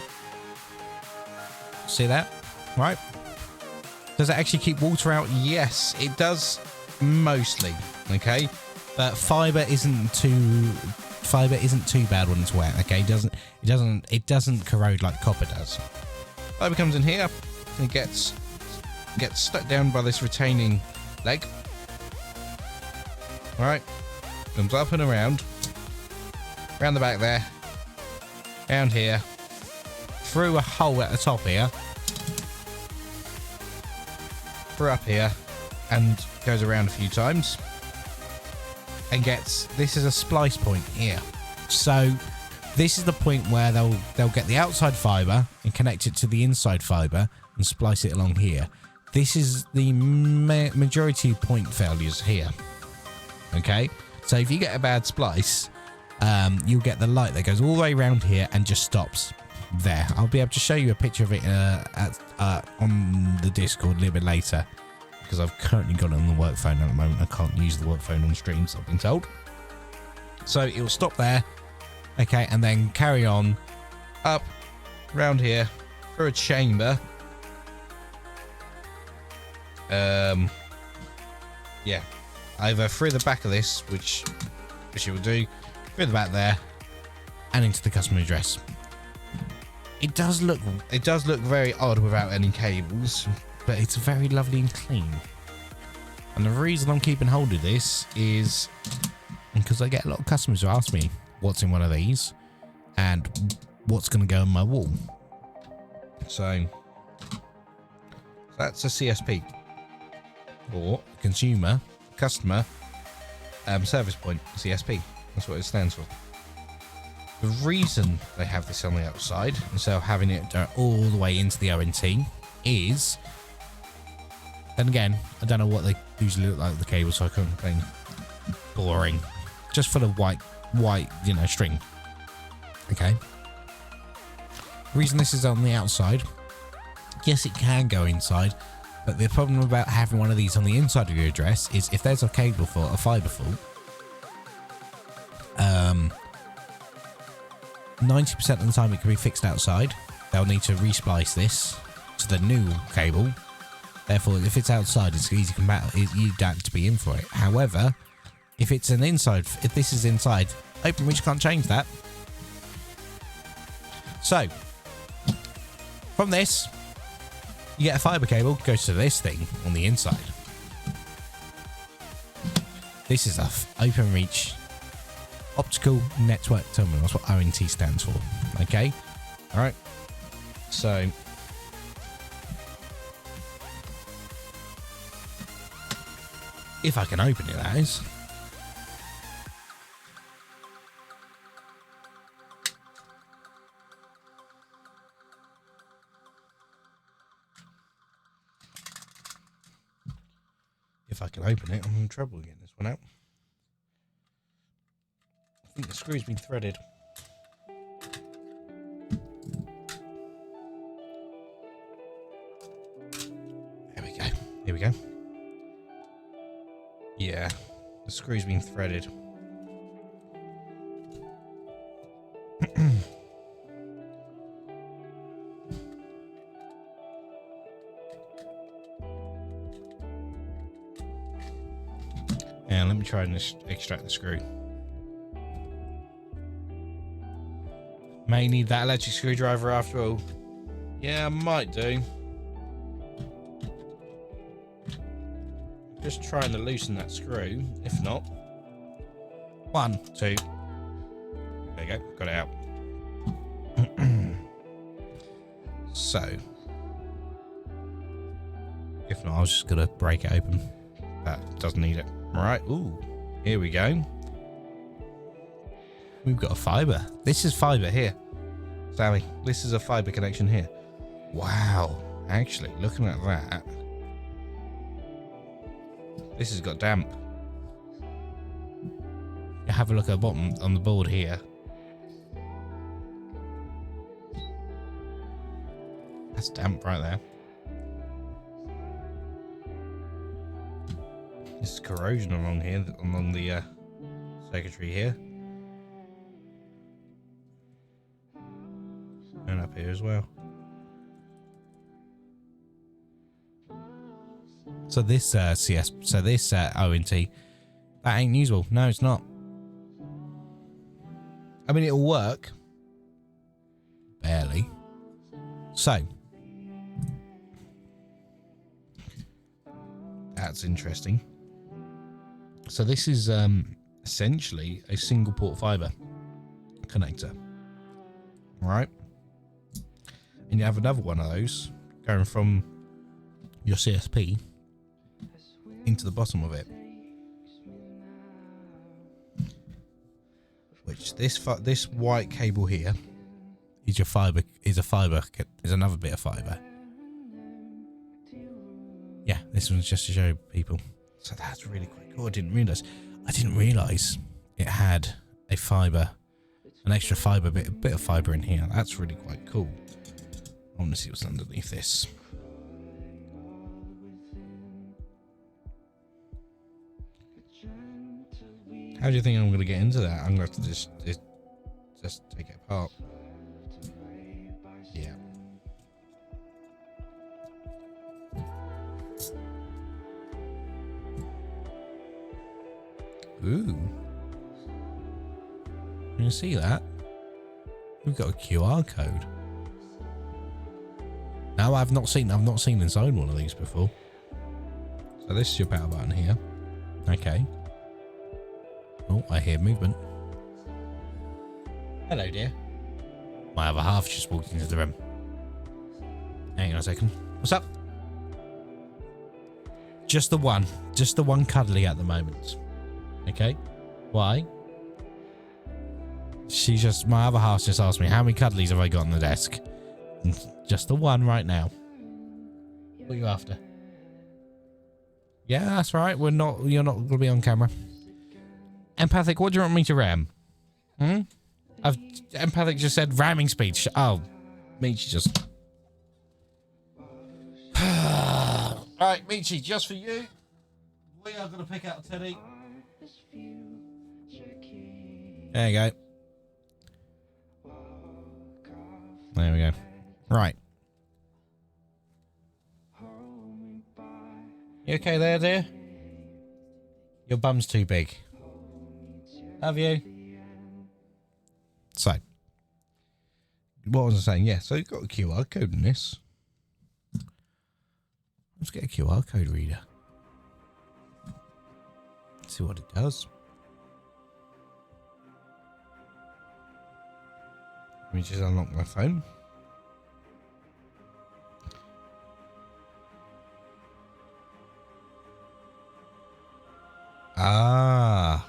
See that? Right. Does it actually keep water out? Yes, it does mostly. Okay, but fibre isn't too bad when it's wet. Okay, it doesn't corrode like copper does. Fibre comes in here. It gets stuck down by this retaining leg. All right, comes up and around the back there, round here, through a hole at the top here, through up here, and goes around a few times, and this is a splice point here. So this is the point where they'll get the outside fibre and connect it to the inside fibre and splice it along here. This is the majority of point failures here. Okay, so if you get a bad splice, you'll get the light that goes all the way around here and just stops there. I'll be able to show you a picture of it on the Discord a little bit later. because I've currently got it on the work phone at the moment. I can't use the work phone on streams, I've been told. So it will stop there, okay, and then carry on up round here through a chamber. Yeah, over through the back of this, which it will do, through the back there, and into the customer address. It does look very odd without any cables, but it's very lovely and clean. And the reason I'm keeping hold of this is because I get a lot of customers who ask me what's in one of these and what's going to go on my wall. So that's a CSP, or consumer customer service point, CSP. That's what it stands for. The reason they have this on the outside instead of having it all the way into the ONT is, and again, I don't know what they usually look like with the cable, so I can't complain. Boring. Just for the white, string. Okay. The reason this is on the outside, yes, it can go inside, but the problem about having one of these on the inside of your address is if there's a cable fault, a fiber fault, 90% of the time it can be fixed outside. They'll need to resplice this to the new cable. Therefore, if it's outside, it's easy compatible. You don't have to be in for it. However, if it's an inside, if this is inside, OpenReach can't change that. So, from this, you get a fiber cable, goes to this thing on the inside. This is a OpenReach optical network terminal. That's what ONT stands for. Okay, all right. So if I can open it, that is. If I can open it, I'm in trouble getting this one out. I think the screw's been threaded. There we go. Here we go. Yeah, the screw's been threaded. And let me try and extract the screw. May need that electric screwdriver after all. Yeah, I might do. Just trying to loosen that screw. If not, 1, 2. There you go. Got it out. So, if not, I was just gonna break it open. That doesn't need it. Right. Ooh. Here we go. We've got a fiber. This is fiber here. Sammy, this is a fiber connection here. Wow. Actually, looking at that, this has got damp. You have a look at the bottom on the board here. That's damp right there. There's corrosion along here, along the circuitry here. And up here as well. So this ONT, that ain't usable. No, it's not. I mean, it'll work. Barely. So. That's interesting. So this is essentially a single port fiber connector. Right? And you have another one of those going from your CSP into the bottom of it, which this white cable here is your fiber, is another bit of fiber. Yeah, this one's just to show people. So that's really quite cool. I didn't realize it had a fiber, an extra fiber bit of fiber in here. That's really quite cool. I want to see what's underneath this. How do you think I'm going to get into that? I'm going to have to just take it apart. Yeah. Ooh. You see that? We've got a QR code. No, I've not seen inside one of these before. So this is your power button here. Okay. Oh, I hear movement. Hello, dear. My other half just walked into the room. Hang on a second. What's up? Just the one cuddly at the moment. Okay. Why? My other half just asked me, how many cuddlies have I got on the desk? Just the one right now. What are you after? Yeah, that's right. You're not going to be on camera. Empathic, what do you want me to ram? Empathic just said ramming speed. Oh, Michi just... Alright, Michi, just for you, we are going to pick out a teddy. There you go. There we go. Right. You okay there, dear? Your bum's too big. Have you? So, what was I saying? Yeah, so you've got a QR code in this. Let's get a QR code reader. See what it does. Let me just unlock my phone. Ah.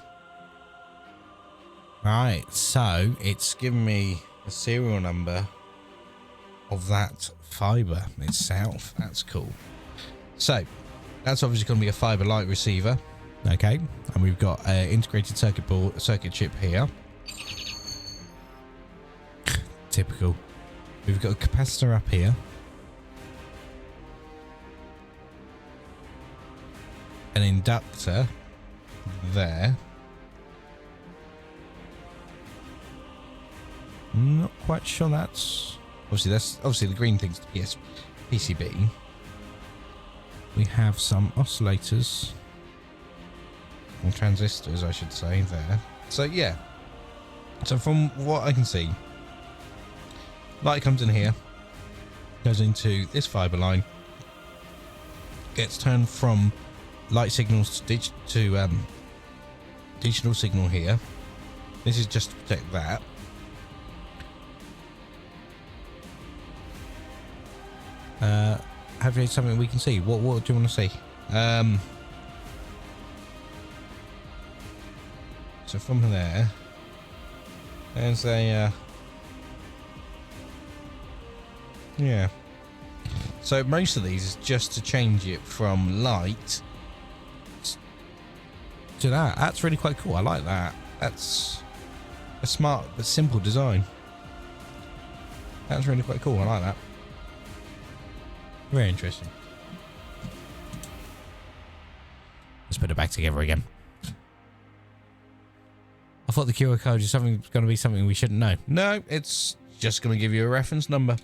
Right, so it's given me the serial number of that fiber itself. That's cool. So, that's obviously going to be a fiber light receiver. Okay, and we've got an integrated circuit chip here. Typical. We've got a capacitor up here. An inductor there. Not quite sure that's obviously the green thing's PCB. We have some oscillators or transistors, I should say, there. So yeah. So from what I can see, light comes in here, goes into this fiber line, gets turned from light signals to digital signal here. This is just to protect that. Have you something we can see? What do you want to see? So from there, there's a yeah. So most of these is just to change it from light to that. That's really quite cool. I like that. That's a smart but simple design. That's really quite cool. I like that. Very interesting. Let's put it back together again. I thought the QR code is going to be something we shouldn't know. No, it's just going to give you a reference number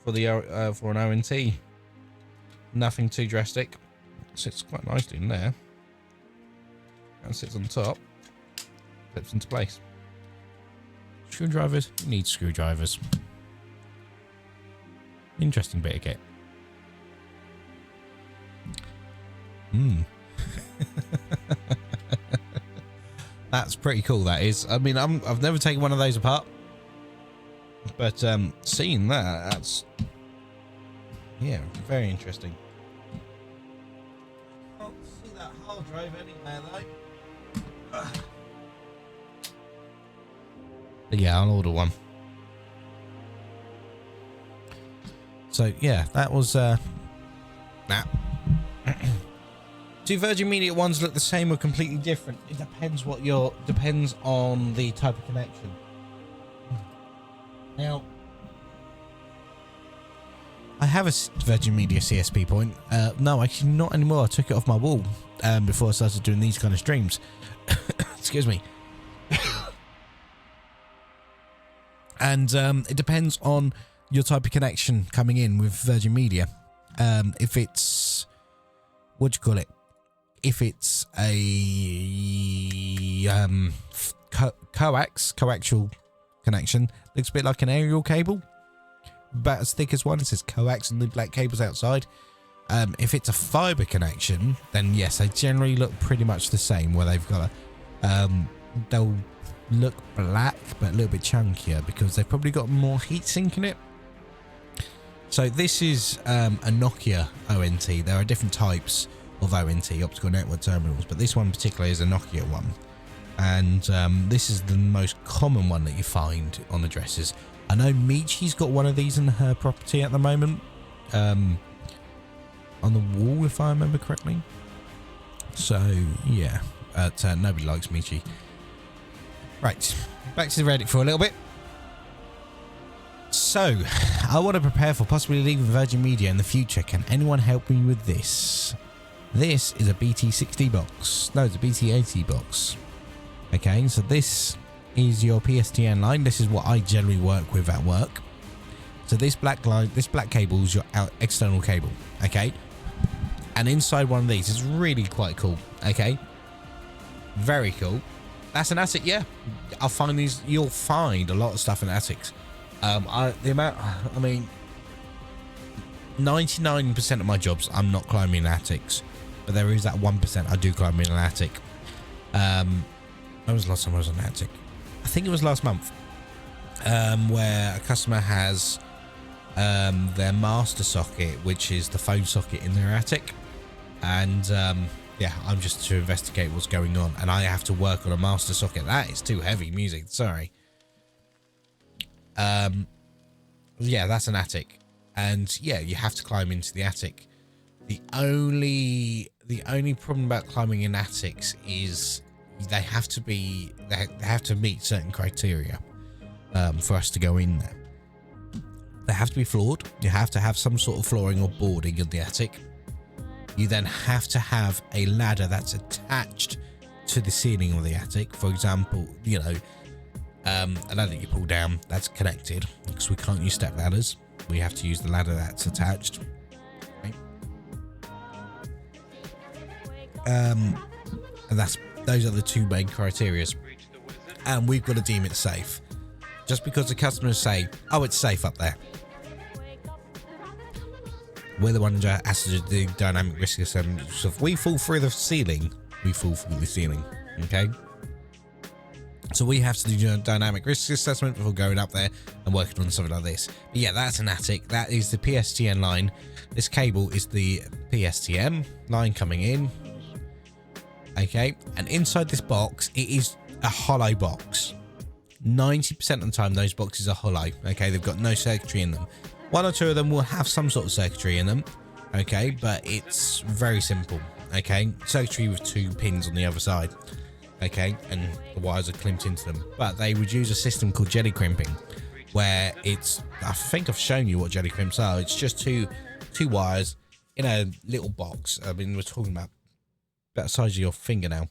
for the for an ONT. Nothing too drastic. Sits quite nicely in there. And sits on top. Clips into place. Screwdrivers. You need screwdrivers. Interesting bit of kit. That's pretty cool, that is. I mean, I've never taken one of those apart, but seeing that's yeah, very interesting. Can't see that hard drive anywhere though. But yeah, I'll order one. So yeah, that was that. Do Virgin Media ones look the same or completely different? It depends depends on the type of connection. Now, I have a Virgin Media CSP point. No, actually not anymore. I took it off my wall before I started doing these kind of streams. Excuse me. And it depends on your type of connection coming in with Virgin Media. If it's, what do you call it? If it's a coaxial connection, looks a bit like an aerial cable, about as thick as one. It says coax and the black cables outside. If it's a fiber connection, then yes, they generally look pretty much the same, where they've got a, they'll look black but a little bit chunkier because they've probably got more heat sink in it. So this is a Nokia ONT. There are different types of ONT, optical network terminals, but this one particularly is a Nokia one, and this is the most common one that you find on addresses. I know Michi's got one of these in her property at the moment, on the wall, if I remember correctly. So yeah, nobody likes Michi. Right, back to the Reddit for a little bit. So, I want to prepare for possibly leaving Virgin Media in the future. Can anyone help me with this? This is a BT60 box. No, it's a BT80 box. Okay, so this is your PSTN line. This is what I generally work with at work. So this black line, this black cable is your external cable. Okay, and inside one of these is really quite cool. Okay, very cool. That's an attic, yeah. I'll find these. You'll find a lot of stuff in attics. I mean, 99% of my jobs, I'm not climbing attics, but there is that 1% I do climb in an attic. When was the last time I was in an attic? I think it was last month, where a customer has their master socket, which is the phone socket in their attic, and yeah, I'm just to investigate what's going on, and I have to work on a master socket. That is too heavy music, sorry. Yeah, that's an attic, and yeah, you have to climb into the attic. The only problem about climbing in attics is they have to meet certain criteria for us to go in there. They have to be floored. You have to have some sort of flooring or boarding in the attic. You then have to have a ladder that's attached to the ceiling of the attic. For example, you know, a ladder you pull down that's connected, because we can't use step ladders. We have to use the ladder that's attached. Okay. And those are the two main criteria, and we've got to deem it safe. Just because the customers say, "Oh, it's safe up there," we're the one that has to do the dynamic risk assessment. So if we fall through the ceiling, we fall through the ceiling. Okay. So we have to do a dynamic risk assessment before going up there and working on something like this. But yeah, that's an attic. That is the PSTN line. This cable is the PSTN line coming in. Okay, and inside this box, it is a hollow box. 90% of the time, those boxes are hollow. Okay, they've got no circuitry in them. One or two of them will have some sort of circuitry in them. Okay, but it's very simple. Okay, circuitry with two pins on the other side. Okay, and the wires are clamped into them. But they would use a system called jelly crimping, where it's, I think I've shown you what jelly crimps are. It's just two wires in a little box. I mean, we're talking about the size of your fingernail.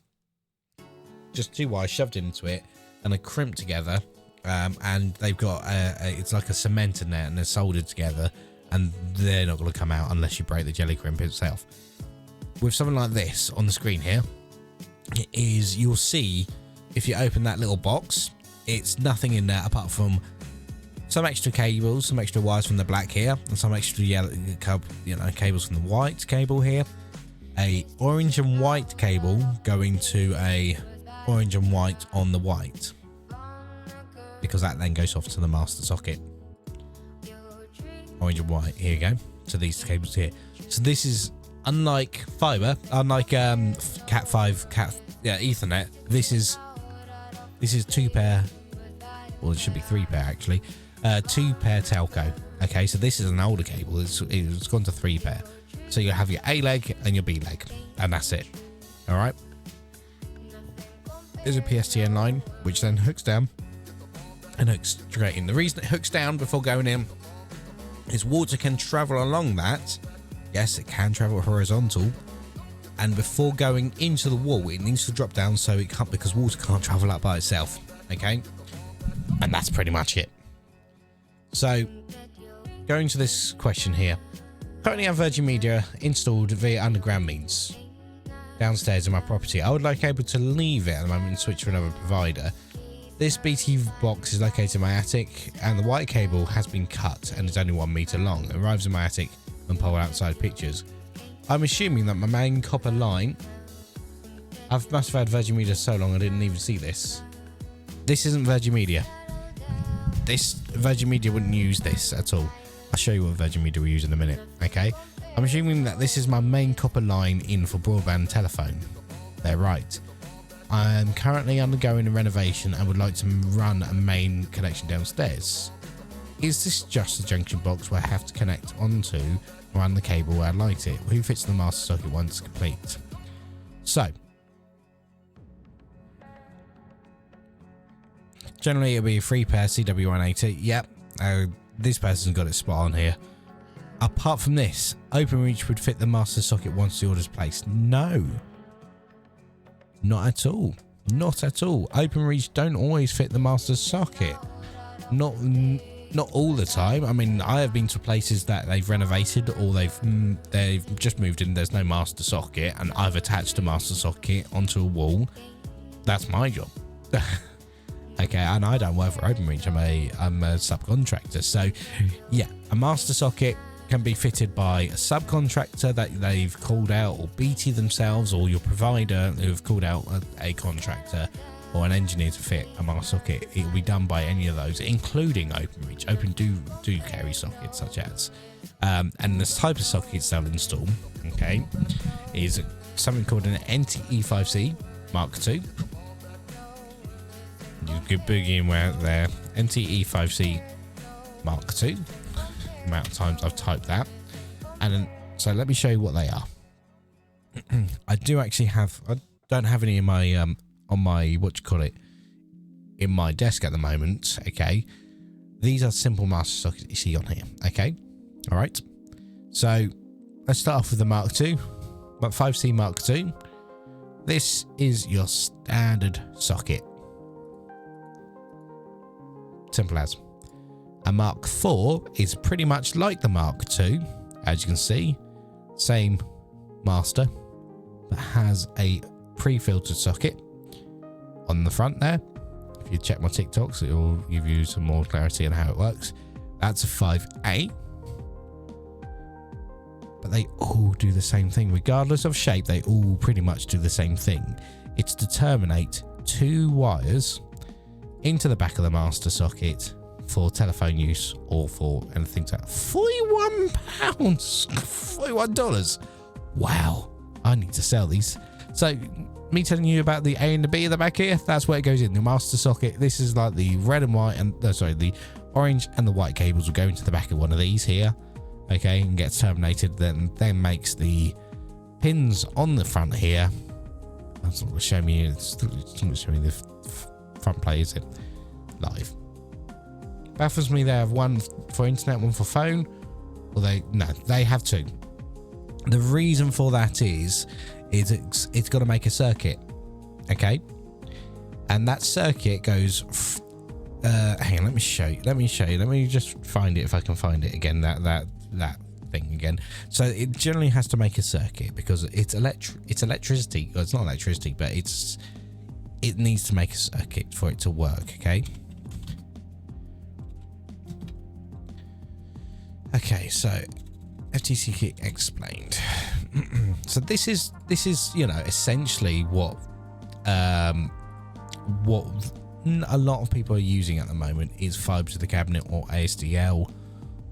Just two wires shoved into it and they're crimped together. And they've got it's like a cement in there, and they're soldered together, and they're not going to come out unless you break the jelly crimp itself. With something like this on the screen here, is you'll see if you open that little box, it's nothing in there apart from some extra cables, some extra wires from the black here, and some extra yellow, cables from the white cable here. A orange and white cable going to a orange and white on the white, because that then goes off to the master socket. Orange and white, here you go. So these cables here. So this is unlike fiber, unlike Cat5, Ethernet. This is 2 pair, well, it should be 3 pair actually. 2 pair telco. Okay, so this is an older cable. It's gone to 3 pair. So you have your A leg and your B leg, and that's it. All right. There's a PSTN line, which then hooks down and hooks straight in. The reason it hooks down before going in is water can travel along that. Yes, it can travel horizontal, and before going into the wall, it needs to drop down so it can't, because water can't travel up by itself. Okay, and that's pretty much it. So, going to this question here. Currently have Virgin Media installed via underground means downstairs in my property. I would like able to leave it at the moment and switch to another provider. This BT box is located in my attic, and the white cable has been cut and is only 1 meter long. It arrives in my attic and pulled outside pictures. I'm assuming that my main copper line... I must have had Virgin Media so long I didn't even see this. This isn't Virgin Media. Virgin Media wouldn't use this at all. I'll show you what Virgin Media will use in a minute, okay? I'm assuming that this is my main copper line in for broadband telephone. They're right. I am currently undergoing a renovation and would like to run a main connection downstairs. Is this just a junction box where I have to connect onto, run the cable where I light it? Who fits the master socket once complete? So, generally it'll be a 3-pair CW180. Yep, this person's got it spot on here. Apart from this, OpenReach would fit the master socket once the order's placed. No. Not at all. Not at all. OpenReach don't always fit the master socket. Not all the time. I mean, I have been to places that they've renovated or they've just moved in. There's no master socket, and I've attached a master socket onto a wall. That's my job. Okay, and I don't work for OpenReach. I'm a subcontractor. So, yeah, a master socket can be fitted by a subcontractor that they've called out, or BT themselves, or your provider who have called out a contractor or an engineer to fit a master socket. It will be done by any of those, including OpenReach. Open do carry sockets such as, and this type of sockets they'll install, okay, is something called an NTE5C Mark II. You could boogie in where there, NTE5C Mark II. Amount of times I've typed that, and then, so let me show you what they are. I don't have any in my on my in my desk at the moment. Okay, these are simple master sockets you see on here. Okay, all right, so let's start off with the Mark II, but 5C Mark II. This is your standard socket, simple as. A Mark IV is pretty much like the Mark II, as you can see, same master, but has a pre-filtered socket on the front there. If you check my TikToks, it will give you some more clarity on how it works. That's a 5A, but they all do the same thing, regardless of shape. They all pretty much do the same thing. It's to terminate 2 wires into the back of the master socket for telephone use or for anything to £41, $41. Wow, I need to sell these. So me telling you about the A and the B at the back here, that's where it goes in the master socket. This is like the red and white, and the orange and the white cables will go into the back of one of these here, okay, and gets terminated. Then makes the pins on the front here. That's not going to show me. It's not going to show me the front play, is it? Live. Baffles me. They have one for internet, one for phone. Well, they have 2. The reason for that is it's got to make a circuit, okay, and that circuit goes. Hang on, let me show you. Let me just find it if I can find it again. That thing again. So it generally has to make a circuit because it's electricity. Well, it's not electricity, but it needs to make a circuit for it to work. Okay. Okay, so FTC key explained. So this is essentially what a lot of people are using at the moment is fiber to the cabinet or ASDL,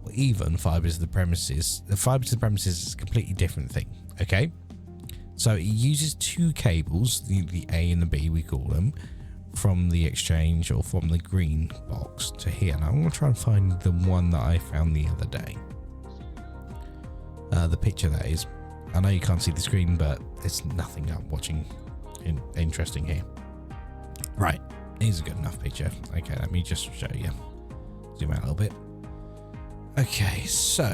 or even fiber to the premises. The fiber to the premises is a completely different thing. Okay, so it uses 2 cables, the A and the B we call them, from the exchange or from the green box to here. Now I'm going to try and find the one that I found the other day. The picture that is. I know you can't see the screen, but there's nothing I'm watching interesting here. Right, here's a good enough picture. Okay, let me just show you. Zoom out a little bit. Okay, so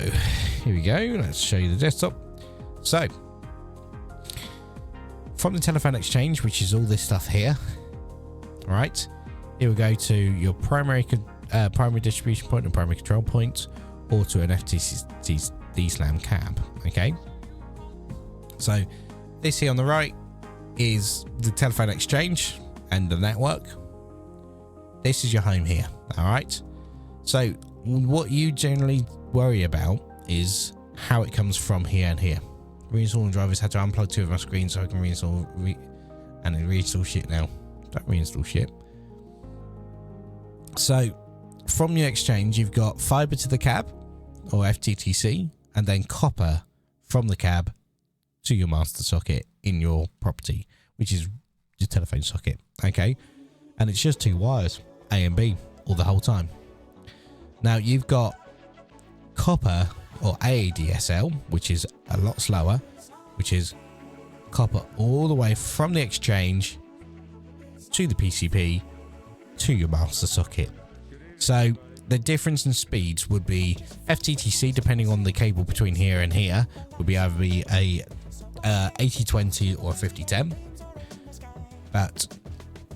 here we go. Let's show you the desktop. So from the telephone exchange, which is all this stuff here, all right, it will go to your primary distribution point and primary control point, or to an FTTC DSLAM cab. Okay, so this here on the right is the telephone exchange and the network. This is your home here. All right, so what you generally worry about is how it comes from here and here. Reinstalling drivers had to unplug 2 of my screens so I can reinstall and then reinstall shit now. Don't reinstall shit. So from your exchange, you've got fiber to the cab or FTTC, and then copper from the cab to your master socket in your property, which is your telephone socket. Okay, and it's just 2 wires, A and B, all the whole time. Now you've got copper or AADSL, which is a lot slower, which is copper all the way from the exchange to the PCP to your master socket. So the difference in speeds would be FTTC, depending on the cable between here and here, would be either be a 8020 or a 5010. But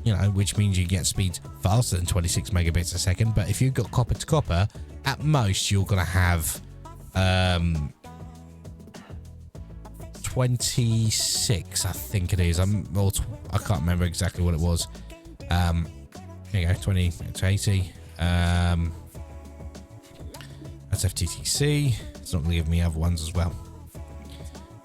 you know, which means you get speeds faster than 26 megabits a second. But if you've got copper to copper, at most you're going to have 26, I think it is. I can't remember exactly what it was. Here you go, 20 to 80. That's FTTC. It's not going to give me other ones as well.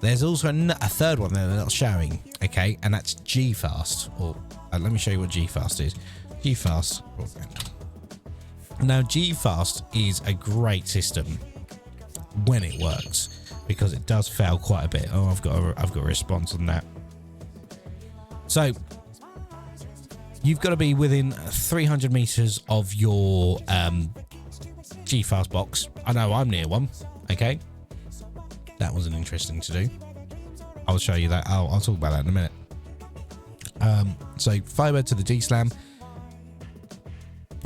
There's also a third one that they're not showing, okay, and that's G-Fast. Or let me show you what G-Fast is. G-Fast broadband. Now, G-Fast is a great system when it works, because it does fail quite a bit. Oh, I've got a response on that. So you've got to be within 300 meters of your G-Fast box. I know I'm near one. Okay, that was an interesting to do. I'll show you that. I'll talk about that in a minute. So fiber to the DSLAM,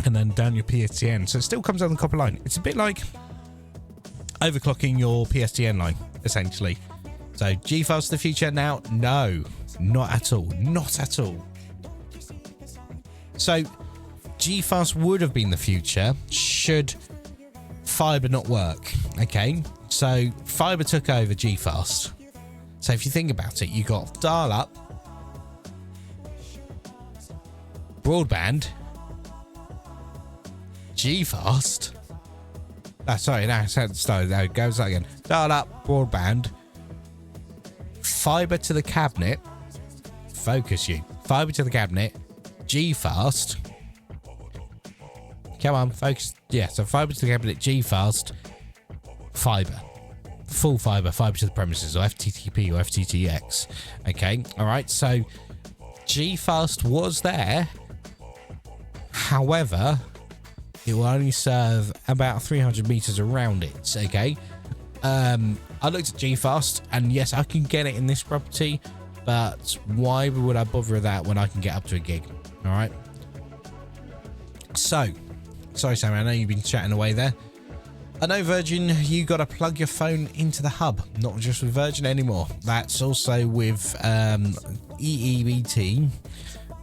and then down your PSTN. So it still comes down the copper line. It's a bit like overclocking your PSTN line, essentially. So G-Fast the future now? No, not at all. Not at all. So G-Fast would have been the future should fiber not work. Okay, so fiber took over G-Fast. So if you think about it, you got dial-up, broadband, G-Fast. Sorry, no, no, goes that again. Dial-up, broadband, fiber to the cabinet. Focus you. Fiber to the cabinet, G-Fast. Come on, focus. Yeah, so fiber to the cabinet, G-Fast, fiber. Full fiber to the premises, or FTTP or FTTX. Okay, all right, so G-Fast was there. However, it will only serve about 300 meters around it. Okay, I looked at G-Fast, and yes, I can get it in this property, but why would I bother with that when I can get up to a gig? All right. So, sorry, Sam, I know you've been chatting away there. I know Virgin, you got to plug your phone into the hub, not just with Virgin anymore. That's also with EEBT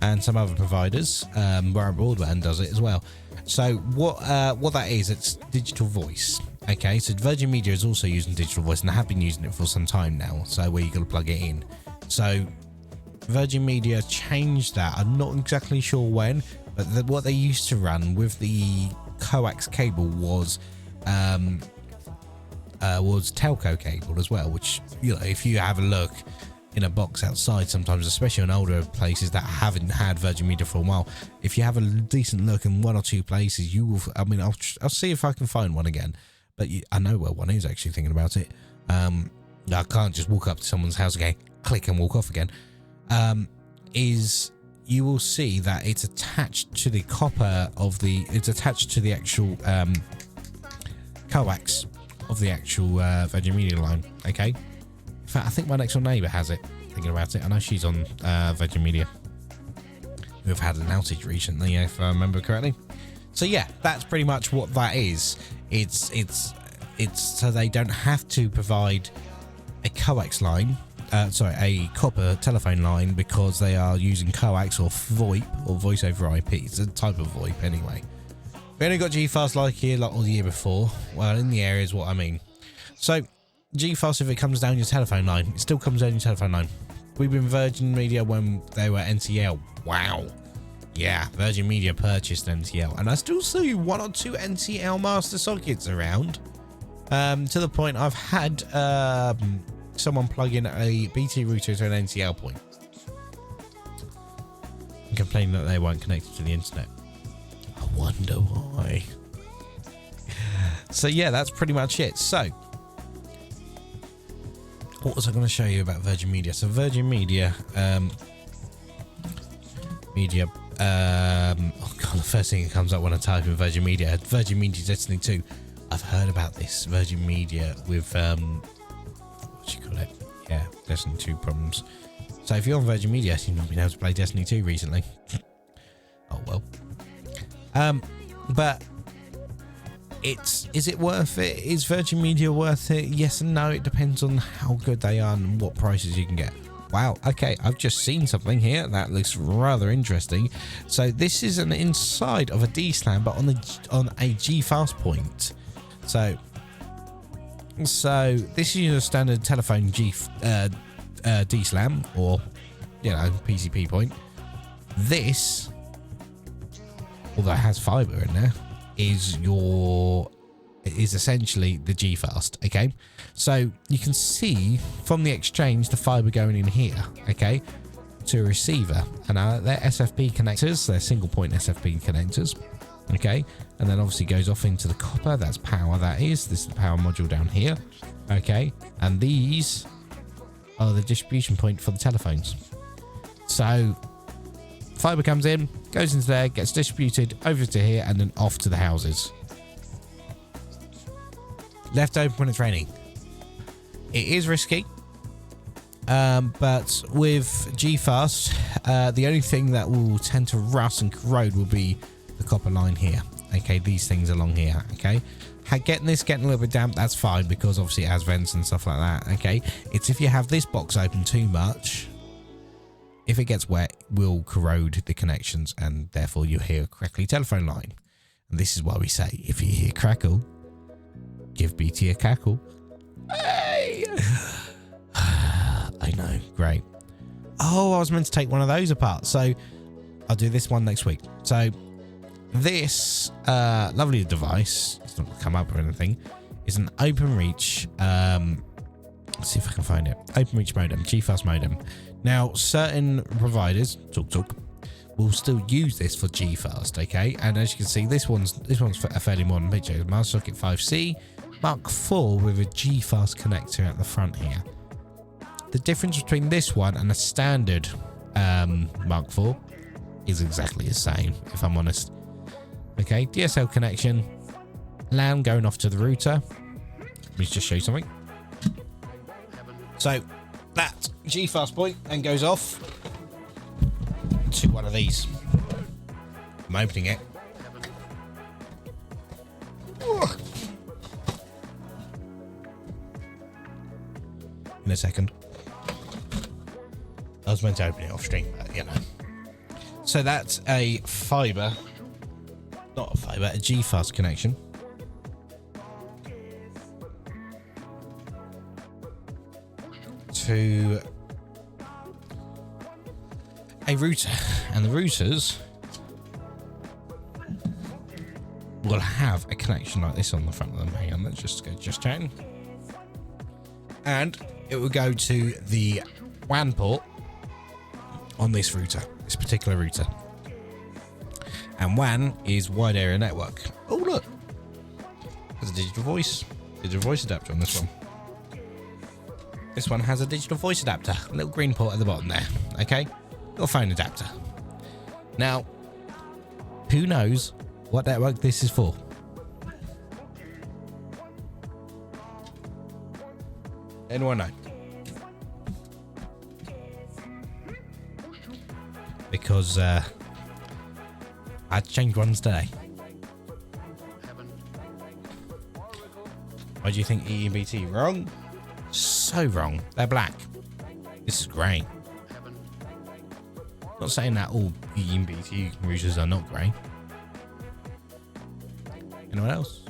and some other providers. Where Broadband does it as well. So what that is, it's digital voice. Okay, so Virgin Media is also using digital voice, and they have been using it for some time now. So where you got to plug it in. So Virgin Media changed that. I'm not exactly sure when, but what they used to run with the coax cable was telco cable as well, which, you know, if you have a look in a box outside sometimes, especially in older places that haven't had Virgin Media for a while, if you have a decent look in one or two places, you will, I mean, I'll see if I can find one again, but I know where one is, actually, thinking about it. I can't just walk up to someone's house again, click and walk off again. Is you will see that it's attached to the copper of the, it's attached to the actual coax of the actual Virgin Media line. Okay, in fact, I think my next door neighbour has it. Thinking about it, I know she's on Virgin Media. We've had an outage recently, if I remember correctly. So yeah, that's pretty much what that is. It's so they don't have to provide a coax line a copper telephone line because they are using coax or VoIP or voice over IP. It's a type of VoIP anyway. We only got G-Fast like here like all the year before. Well, in the area is what I mean. So G-Fast, if it comes down your telephone line, it still comes down your telephone line. We've been Virgin Media when they were NTL. Wow. Yeah, Virgin Media purchased NTL, and I still see 1 or 2 NTL master sockets around. To the point I've had someone plug in a BT router to an NTL point and complain that they weren't connected to the internet. I wonder why. So yeah, that's pretty much it. So what was I going to show you about Virgin Media? So Virgin Media, oh god, the first thing that comes up when I type in Virgin Media Destiny 2. I've heard about this Virgin Media with what do you call it? Yeah, Destiny 2 problems. So if you're on Virgin Media, you've not been able to play Destiny 2 recently. Oh well. But is it worth it? Is Virgin Media worth it? Yes and no. It depends on how good they are and what prices you can get. Wow, okay, I've just seen something here that looks rather interesting. So this is an inside of a D-SLAM, but on a G-Fast point. So this is your standard telephone D-SLAM, or PCP point. This, although it has fiber in there, is essentially the G-Fast. Okay, so you can see from the exchange the fiber going in here, okay, to a receiver, and they're SFP connectors, they're single point SFP connectors, okay, and then obviously goes off into the copper. That's power. This is the power module down here, okay, and these are the distribution point for the telephones. So fiber comes in, goes into there, gets distributed over to here, and then off to the houses. Left open when it's raining. It is risky, but with G-Fast, the only thing that will tend to rust and corrode will be the copper line here. Okay, these things along here. Okay, getting a little bit damp, that's fine because obviously it has vents and stuff like that. Okay, it's if you have this box open too much, if it gets wet, will corrode the connections, and therefore you hear a crackly telephone line. And this is why we say, if you hear crackle, give BT a cackle. Hey! I know, great. Oh, I was meant to take one of those apart, so I'll do this one next week. So this lovely device, it's not going to come up or anything, is an OpenReach, let's see if I can find it, OpenReach modem, G-Fast modem. Now, certain providers, will still use this for G-Fast, okay? And as you can see, this one's a fairly modern picture. Master Socket 5C Mark IV with a G-Fast connector at the front here. The difference between this one and a standard Mark IV is exactly the same, if I'm honest. Okay, DSL connection, LAN going off to the router. Let me just show you something. So that G-Fast point then goes off to one of these. I'm opening it. In a second. I was meant to open it off stream, but you know. So that's a fiber, not a fiber, a G-Fast connection. To a router, and the routers will have a connection like this on the front of them. Hang on, let's just go chatting. And it will go to the WAN port on this router, this particular router. And WAN is wide area network. Oh look, there's a digital voice adapter on this one. This one has a digital voice adapter, a little green port at the bottom there. Okay, little phone adapter. Now, who knows what network this is for? Anyone know? Because I changed ones today. Why do you think EEBT? Wrong? So wrong. They're black. This is great. Not saying that all BT routers are not great. Anyone else?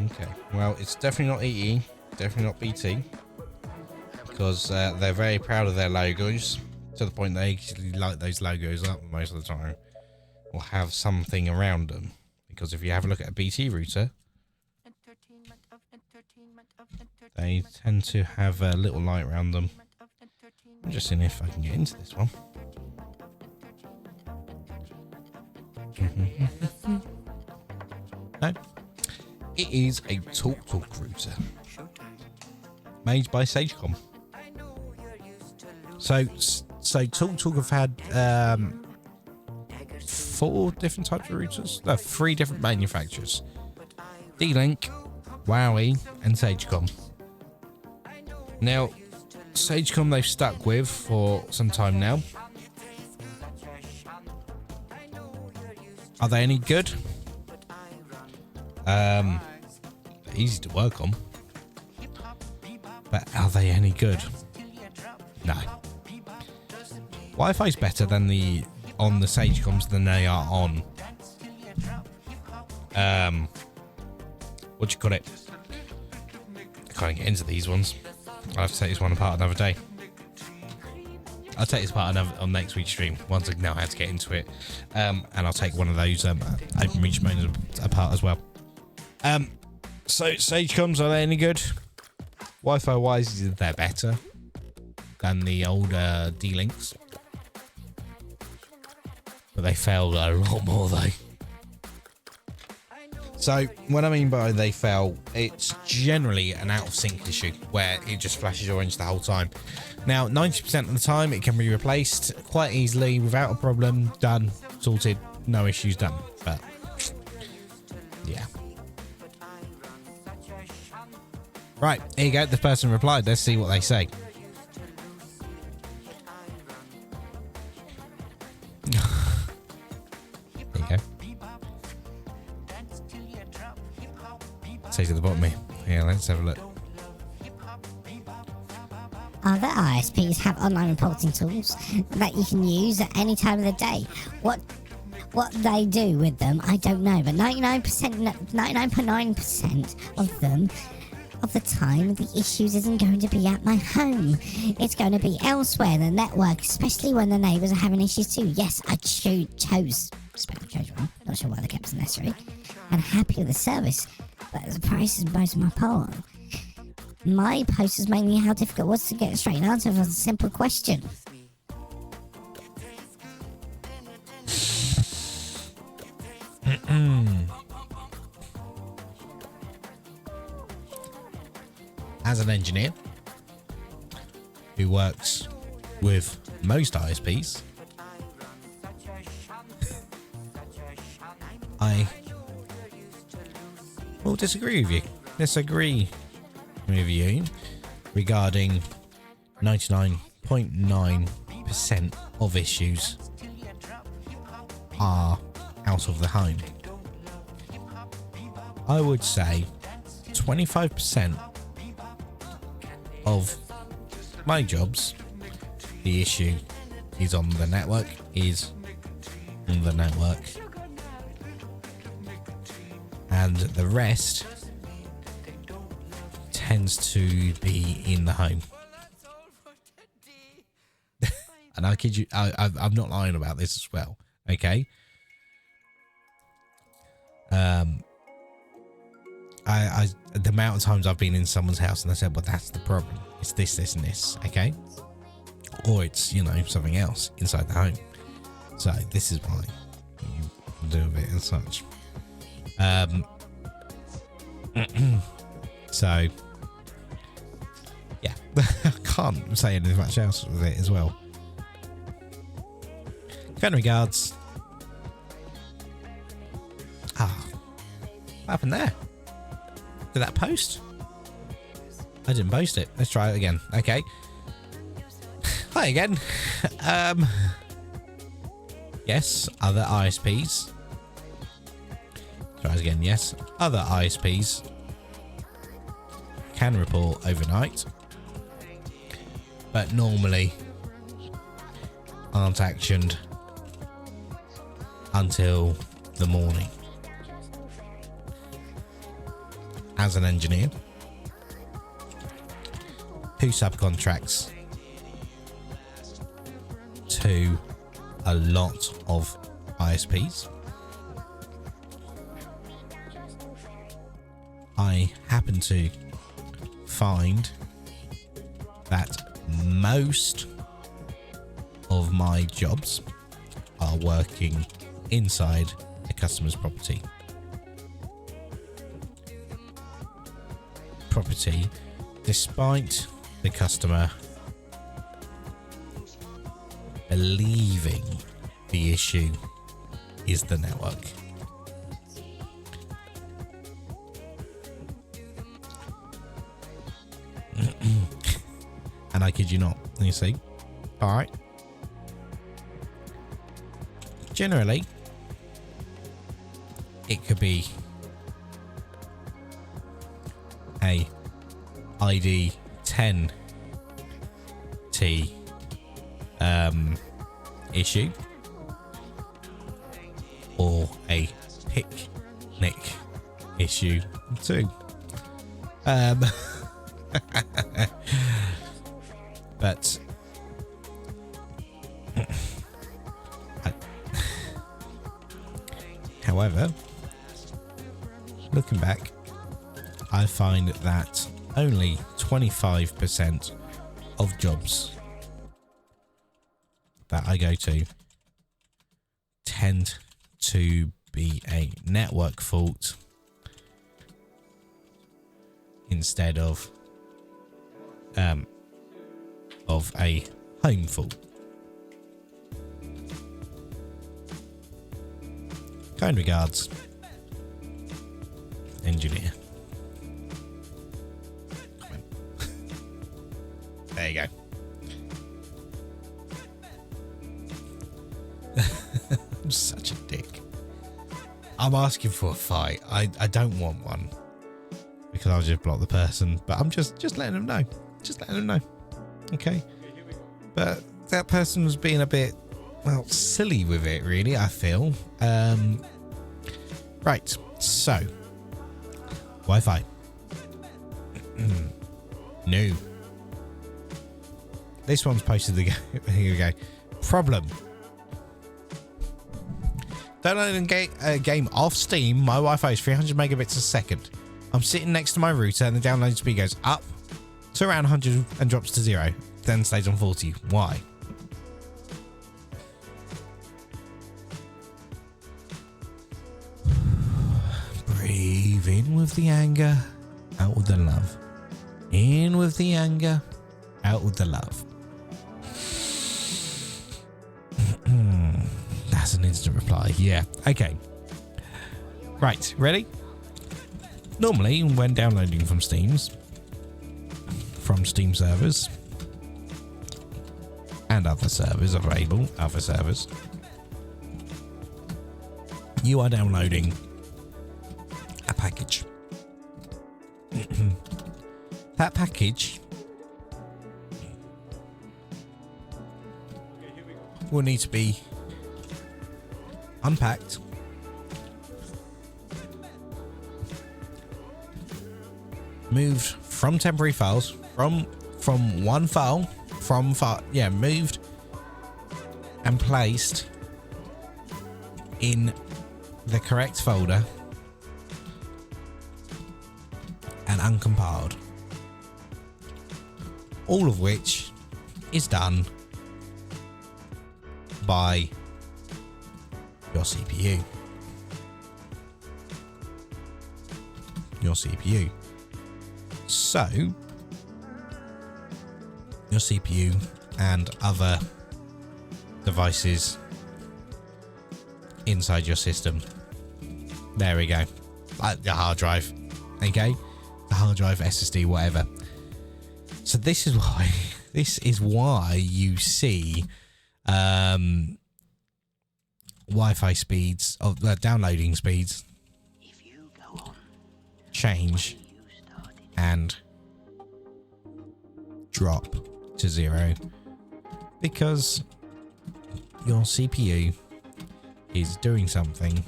Okay, well, it's definitely not EE, definitely not BT, because they're very proud of their logos, to the point they actually light those logos up most of the time, or have something around them. Because if you have a look at a BT router, they tend to have a little light around them. I'm just seeing if I can get into this one. No. It is a TalkTalk router made by Sagecom. So TalkTalk have had 4 different types of routers. No, 3 different manufacturers: D-Link, WowE, and Sagecom. Now, Sagecom they've stuck with for some time now. Are they any good? Easy to work on, but are they any good? No. Wi-Fi's better than on the Sagecoms than they are on what do you call it? I can't get into these ones. I'll have to take this one apart another day. I'll take this part on next week's stream once I know how to get into it, and I'll take one of those OpenReach modes apart as well. So Sagecoms, are they any good? Wi-Fi wise, they're better than the older D-Links, but they failed a lot more though. So what I mean by they fail, it's generally an out of sync issue where it just flashes orange the whole time. Now 90% of the time it can be replaced quite easily without a problem. Done, sorted, no issues, done. But yeah. Right, here you go. The person replied. Let's see what they say. There you go. Take to the bottom here. Yeah, let's have a look. Other ISPs have online reporting tools that you can use at any time of the day. What they do with them, I don't know, but 99.9% of them, of the time, the issues isn't going to be at my home. It's going to be elsewhere in the network, especially when the neighbours are having issues too. Yes, I chose one. Not sure why the cap's necessary. And happy with the service, but the price is most of my part. My post is mainly how difficult it was to get a straight answer for a simple question. As an engineer who works with most ISPs, I will disagree with you regarding 99.9% of issues are out of the home. I would say 25% of my jobs, the issue is on the network, and the rest tends to be in the home. And I kid you, I'm not lying about this as well. Okay. The amount of times I've been in someone's house and they said, well, that's the problem. It's this, this, and this. Okay. Or it's, something else inside the home. So this is why you do a bit and such. So yeah, I can't say anything much else with it as well. Kind regards. What happened there? Did that post? I didn't post it. Let's try it again. Okay. Hi again. Yes, other ISPs. Try it again. Yes, other ISPs can report overnight, but normally aren't actioned until the morning. As an engineer who subcontracts to a lot of ISPs, I happen to find that most of my jobs are working inside a customer's property. Despite the customer believing the issue is the network. And I kid you not, you see. All right. Generally, it could be a ID 10T issue or a picnic issue too. But however, looking back, I find that only 25% of jobs that I go to tend to be a network fault instead of a home fault. Kind regards, engineer. There you go. I'm such a dick. I'm asking for a fight. I don't want one because I'll just block the person. But I'm just letting them know. Just letting them know. Okay. But that person was being a bit, well, silly with it, really, I feel. Right. So, Wi-Fi. No. This one's posted the here we go. Problem. Downloading a game off Steam, my Wi-Fi is 300 megabits a second. I'm sitting next to my router and the download speed goes up to around 100 and drops to 0. Then stays on 40. Why? Breathe in with the anger, out with the love. In with the anger, out with the love. That's an instant reply. Yeah. Okay. Right. Ready? Normally, when downloading from Steam servers and other servers available, other servers, you are downloading a package. That package will need to be unpacked, moved from temporary files, from one file, moved and placed in the correct folder and uncompiled. All of which is done by your CPU. So, your CPU and other devices inside your system. There we go. Like the hard drive. Okay? The hard drive, SSD, whatever. So this is why you see Wi-Fi speeds of downloading speeds change and drop to 0 because your CPU is doing something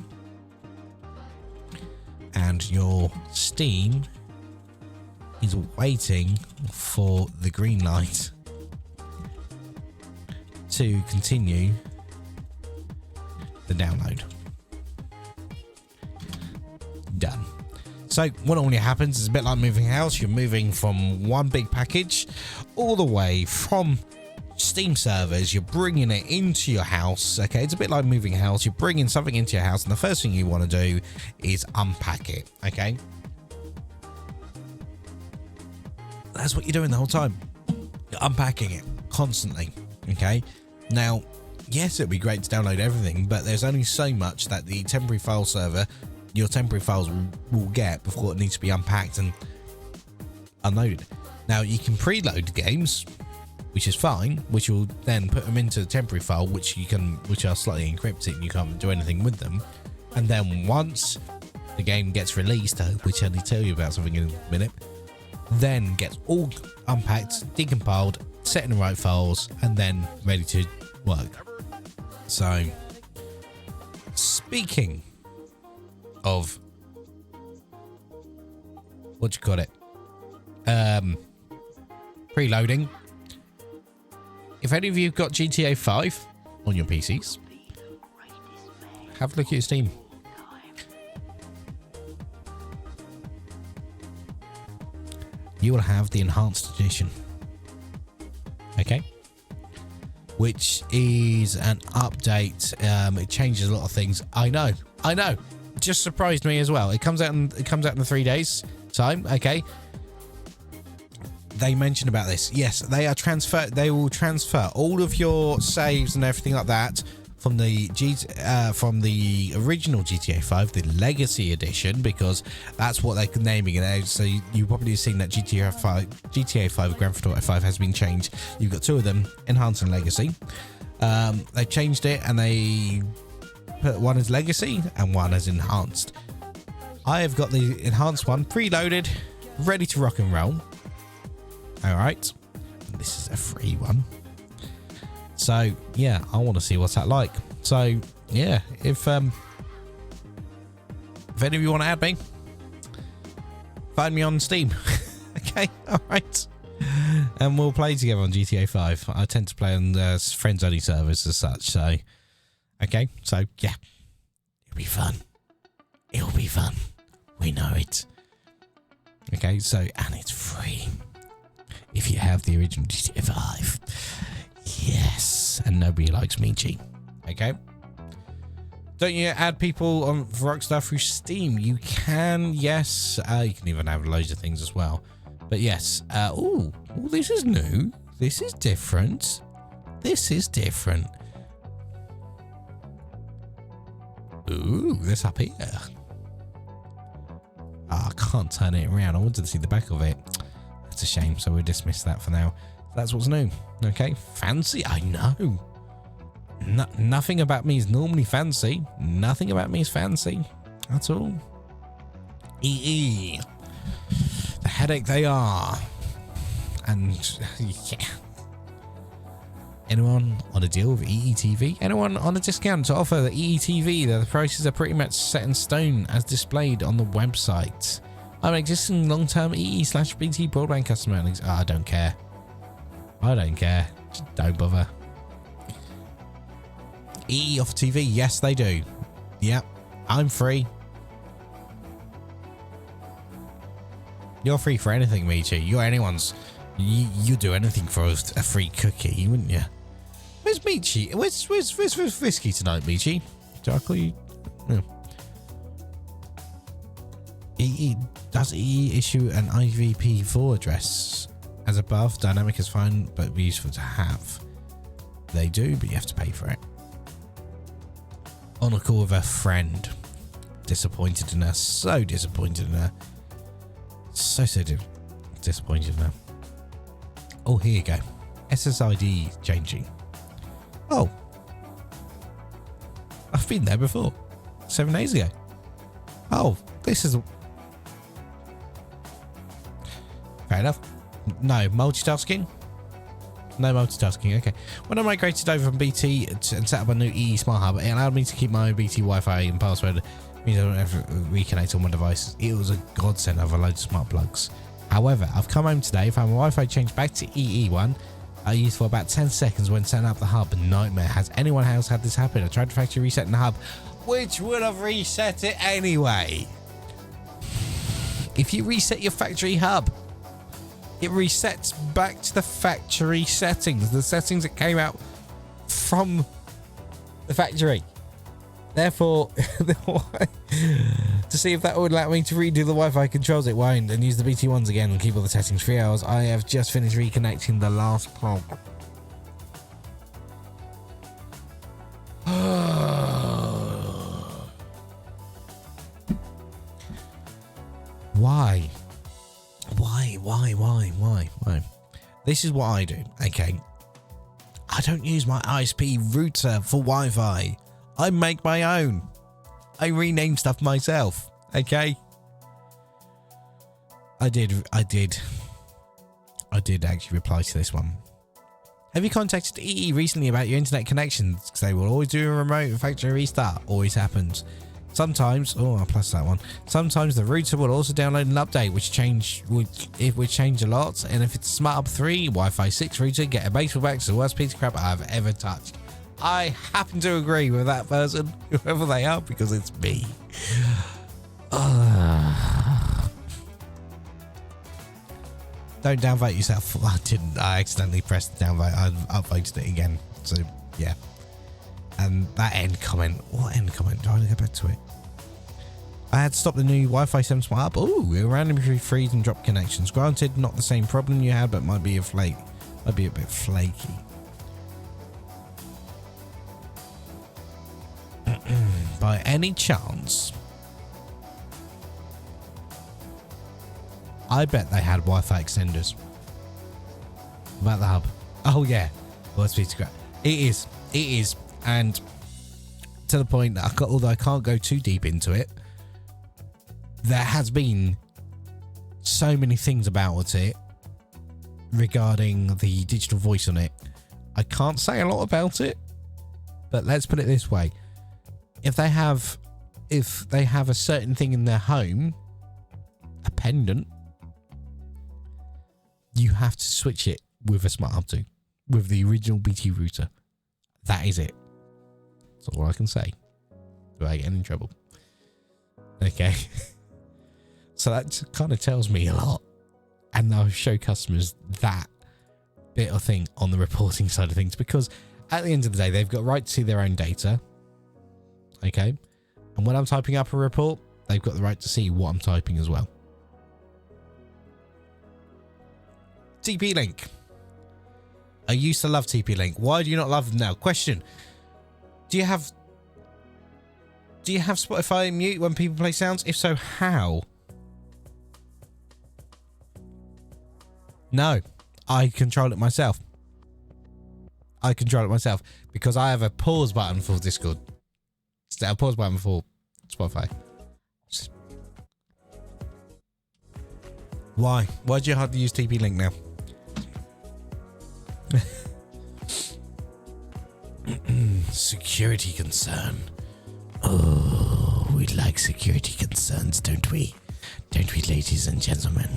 and your Steam is waiting for the green light to continue the download. Done. So what normally happens is a bit like moving house. You're moving from one big package all the way from Steam servers. You're bringing it into your house. Okay, it's a bit like moving house. You're bringing something into your house, and the first thing you want to do is unpack it. Okay, that's what you're doing the whole time. You're unpacking it constantly. Okay, now, yes, it'd be great to download everything, but there's only so much that the temporary file server, your temporary files will get before it needs to be unpacked and unloaded. Now, you can preload games, which is fine, which will then put them into the temporary file, which are slightly encrypted and you can't do anything with them. And then once the game gets released, which I'll tell you about something in a minute, then gets all unpacked, decompiled, set in the right files, and then ready to work. So, speaking of what you call it, preloading. If any of you have got GTA 5 on your PCs, have a look at your Steam. You will have the enhanced edition. Okay? Which is an update. It changes a lot of things. I know. Just surprised me as well. It comes out in 3 days time. Okay. They mentioned about this. Yes, they will transfer all of your saves and everything like that from the original GTA 5, the Legacy Edition, because that's what they're naming it. So you probably have seen that GTA 5 Grand Theft Auto 5 has been changed. You've got 2 of them, Enhanced and Legacy. They changed it and they put one as Legacy and one as Enhanced. I have got the Enhanced one preloaded, ready to rock and roll. All right, this is a free one. So yeah, I want to see what's that like. So yeah, if any of you want to add me, find me on Steam. Okay, all right, and we'll play together on GTA 5. I tend to play on friends only servers as such. So okay, so yeah, it'll be fun. It'll be fun. We know it. Okay, so and it's free if you have the original GTA 5. Yes, and nobody likes me, G. Okay. Don't you add people on Rockstar through Steam? You can, yes. You can even have loads of things as well. But yes. Oh, this is new. This is different. This is different. Ooh, this up here. I can't turn it around. I wanted to see the back of it. That's a shame, so we'll dismiss that for now. That's what's new. Okay, fancy. I know. Nothing about me is normally fancy. Nothing about me is fancy at all. EE. The headache they are. And yeah. Anyone on a deal with EETV? Anyone on a discount to offer the EETV? The prices are pretty much set in stone as displayed on the website. I'm an existing long-term EE/BT broadband customer. I don't care. I don't care. Just don't bother. EE off TV. Yes, they do. Yep. I'm free. You're free for anything, Michi. You're anyone's. You do anything for a free cookie, wouldn't you? Where's Michi? Where's Whiskey tonight, Michi? Do I call you? No. Does EE issue an IVP4 address? As above, dynamic is fine, but be useful to have. They do, but you have to pay for it. On a call with a friend. Disappointed in her. So disappointed in her. So disappointed in her. Oh, here you go. SSID changing. Oh. I've been there before. 7 days ago. Oh, this is... Fair enough. No, multitasking. No multitasking. Okay. When I migrated over from BT and set up a new EE Smart Hub, it allowed me to keep my BT Wi-Fi and password. Means I don't have to reconnect on my device. It was a godsend of a load of smart plugs. However, I've come home today, found my Wi-Fi changed back to EE1. I used for about 10 seconds when setting up the hub. Nightmare. Has anyone else had this happen? I tried to factory resetting the hub, which would have reset it anyway. If you reset your factory hub, it resets back to the factory settings, the settings that came out from the factory. Therefore, to see if that would allow me to redo the Wi-Fi controls, it won't, and use the BT ones again and keep all the settings 3 hours. I have just finished reconnecting the last plug. Why? Why? This is what I do, okay? I don't use my ISP router for Wi-Fi. I make my own. I rename stuff myself, okay? I did actually reply to this one. Have you contacted EE recently about your internet connections? Because they will always do a remote factory restart. Always happens. Sometimes, oh, I'll plus that one. Sometimes the router will also download an update, which would change a lot. And if it's a Smart Hub 3, Wi-Fi 6 router, get a baseball back to the worst piece of crap I've ever touched. I happen to agree with that person, whoever they are, because it's me. Don't downvote yourself. I didn't. I accidentally pressed the downvote. I upvoted it again. So, yeah. And that end comment. What end comment? Do I want to go back to it? I had to stop the new Wi-Fi 7 Smart Hub. Oh, it randomly freeze and drop connections. Granted, not the same problem you had, but might be a bit flaky. By any chance, I bet they had Wi-Fi extenders about the hub. Oh yeah, well, let's be scrap. It is, and to the point that although I can't go too deep into it, there has been so many things about it regarding the digital voice on it. I can't say a lot about it, but let's put it this way. If they have a certain thing in their home, a pendant, you have to switch it with a Smart Hub 2, with the original BT router. That is it. That's all I can say. Do I get in trouble? Okay. So that kind of tells me a lot. And I'll show customers that bit of thing on the reporting side of things, because at the end of the day, they've got right to see their own data. Okay. And when I'm typing up a report, they've got the right to see what I'm typing as well. TP-Link. I used to love TP-Link. Why do you not love them now? Question. Do you have Spotify mute when people play sounds? If so, how? No. I control it myself. Because I have a pause button for Discord. Instead of a pause button for Spotify. Why? Why do you have to use TP-Link now? Security concern. Oh, we like security concerns, don't we? Don't we, ladies and gentlemen?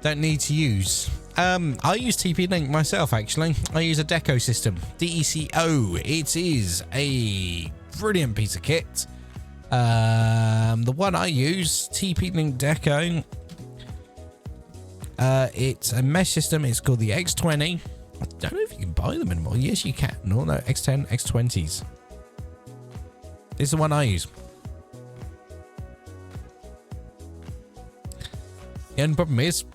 Don't need to use. I use TP-Link myself, actually. I use a Deco system. DECO. It is a brilliant piece of kit. The one I use, TP-Link Deco. It's a mesh system. It's called the X20. I don't know if you can buy them anymore. Yes, you can. No, X10, X20s. This is the one I use. The only problem is,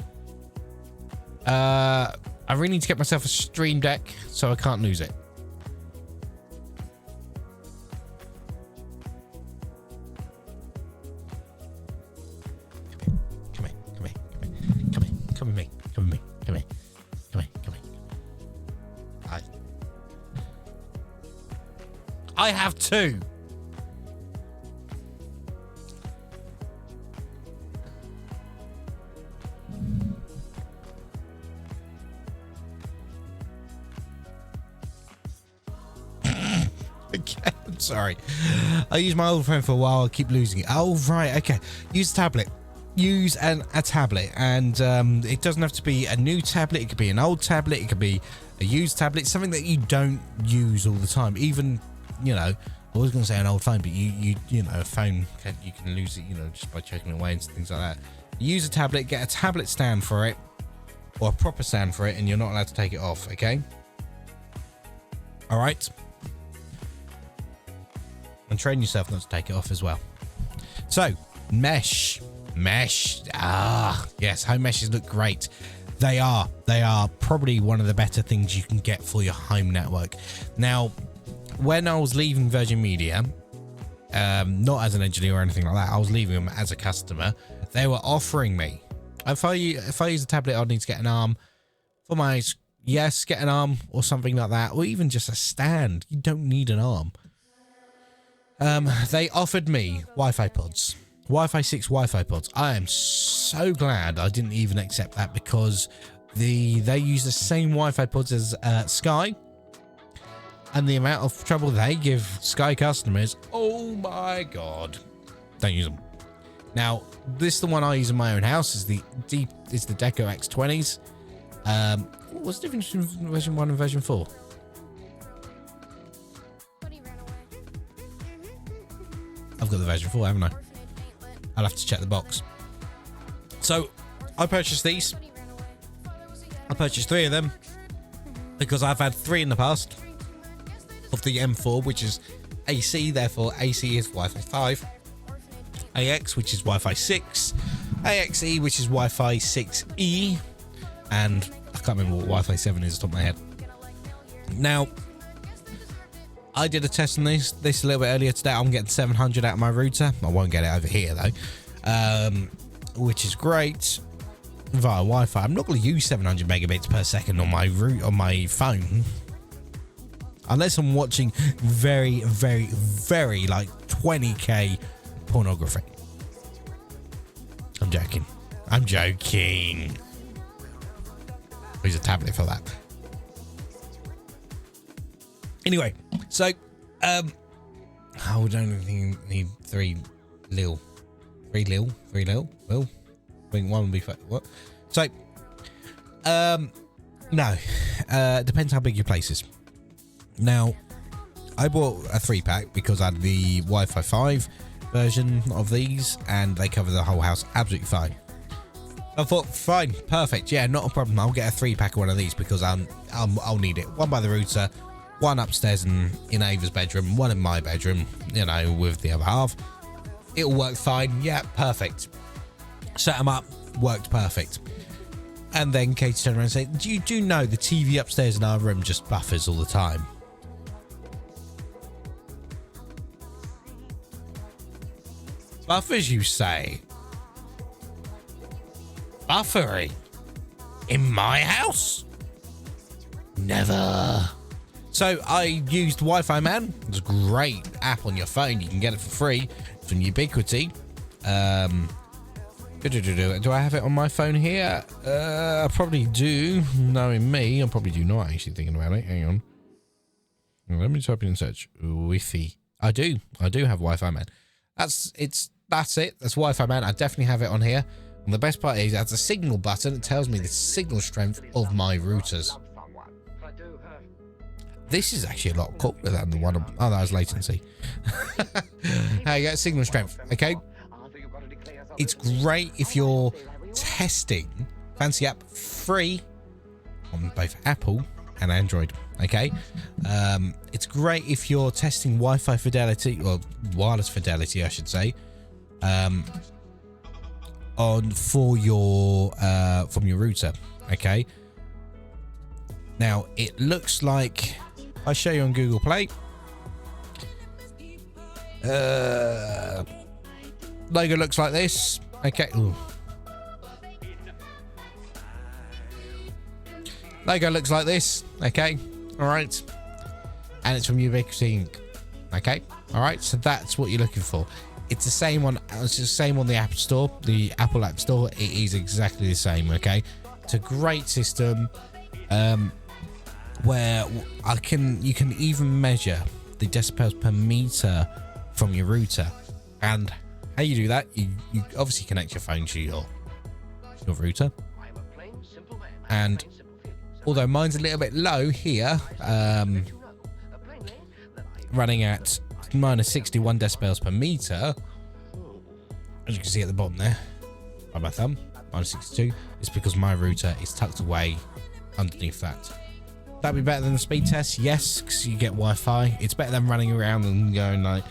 I really need to get myself a Stream Deck so I can't lose it. Come with me. I have two. Okay, I'm sorry. I use my old phone for a while. I keep losing it. Oh, right. Okay. Use a tablet. Use a tablet. And it doesn't have to be a new tablet. It could be an old tablet. It could be a used tablet. Something that you don't use all the time. Even, you know, I was going to say an old phone, but you know, a phone, you can lose it, you know, just by chucking it away and things like that. Use a tablet. Get a tablet stand for it. Or a proper stand for it. And you're not allowed to take it off. Okay? All right? And train yourself not to take it off as well. So, mesh. Yes, home meshes look great. They are probably one of the better things you can get for your home network. Now, when I was leaving Virgin Media, not as an engineer or anything like that, I was leaving them as a customer. They were offering me, if I use a tablet, I'd need to get an arm for my, get an arm or something like that, or even just a stand. You don't need an arm. They offered me Wi-Fi pods, Wi-Fi 6 Wi-Fi pods. I am so glad I didn't even accept that, because they use the same Wi-Fi pods as Sky, and the amount of trouble they give Sky customers, oh my god, don't use them. Now, the one I use in my own house is the Deco X20s. What's the difference between version 1 and version 4? I've got the version 4, haven't I? I'll have to check the box. So, I purchased these. I purchased 3 of them because I've had 3 in the past of the M4, which is AC, therefore AC is Wi-Fi 5. AX, which is Wi-Fi 6. AXE, which is Wi-Fi 6E. And I can't remember what Wi-Fi 7 is off the top of my head. Now, I did a test on this a little bit earlier today. I'm getting 700 out of my router. I won't get it over here though, which is great via Wi-Fi. I'm not going to use 700 megabits per second on my phone, unless I'm watching very, very, very like 20k pornography. I'm joking. Use a tablet for that. Anyway, so I don't think need 3 lil. Well, I think 1 would be what? So no, depends how big your place is. Now, I bought a 3-pack because I had the Wi-Fi 5 version of these, and they cover the whole house absolutely fine. I thought, fine, perfect, yeah, not a problem. I'll get a 3-pack of one of these because I'll need it. 1 by the router, 1 upstairs in Ava's bedroom, 1 in my bedroom, you know, with the other half. It'll work fine. Yeah, perfect. Set them up, worked perfect. And then Katie turned around and said, do you know the TV upstairs in our room just buffers all the time? Buffers, you say? Buffering? In my house? Never. So I used Wi-Fi Man. It's a great app on your phone. You can get it for free from Ubiquity. Do I have it on my phone here? I probably do. Knowing me, I probably do not, actually, thinking about it. Hang on. Let me type in and search Wi-Fi. I do have Wi-Fi Man. That's it. That's Wi-Fi Man. I definitely have it on here. And the best part is it has a signal button. It tells me the signal strength of my routers. This is actually a lot cooler than the one. Oh, that was latency. There you go, signal strength. Okay. It's great if you're testing fancy app free on both Apple and Android. Okay. It's great if you're testing Wi-Fi fidelity, or wireless fidelity, I should say, from your router. Okay. Now it looks like, I'll show you on Google Play. Logo looks like this. Okay. Ooh. Logo looks like this. Okay. All right. And it's from Ubiquity Inc. Okay. All right. So that's what you're looking for. It's the same on. It's the same on the App Store, the Apple App Store. It is exactly the same. Okay. It's a great system. Where you can even measure the decibels per meter from your router. And how you do that, you obviously connect your phone to your router. And although mine's a little bit low here, running at minus 61 decibels per meter, as you can see at the bottom there by my thumb, minus 62, it's because my router is tucked away underneath that. That'd be better than the speed test, yes, because you get Wi-Fi. It's better than running around and going like,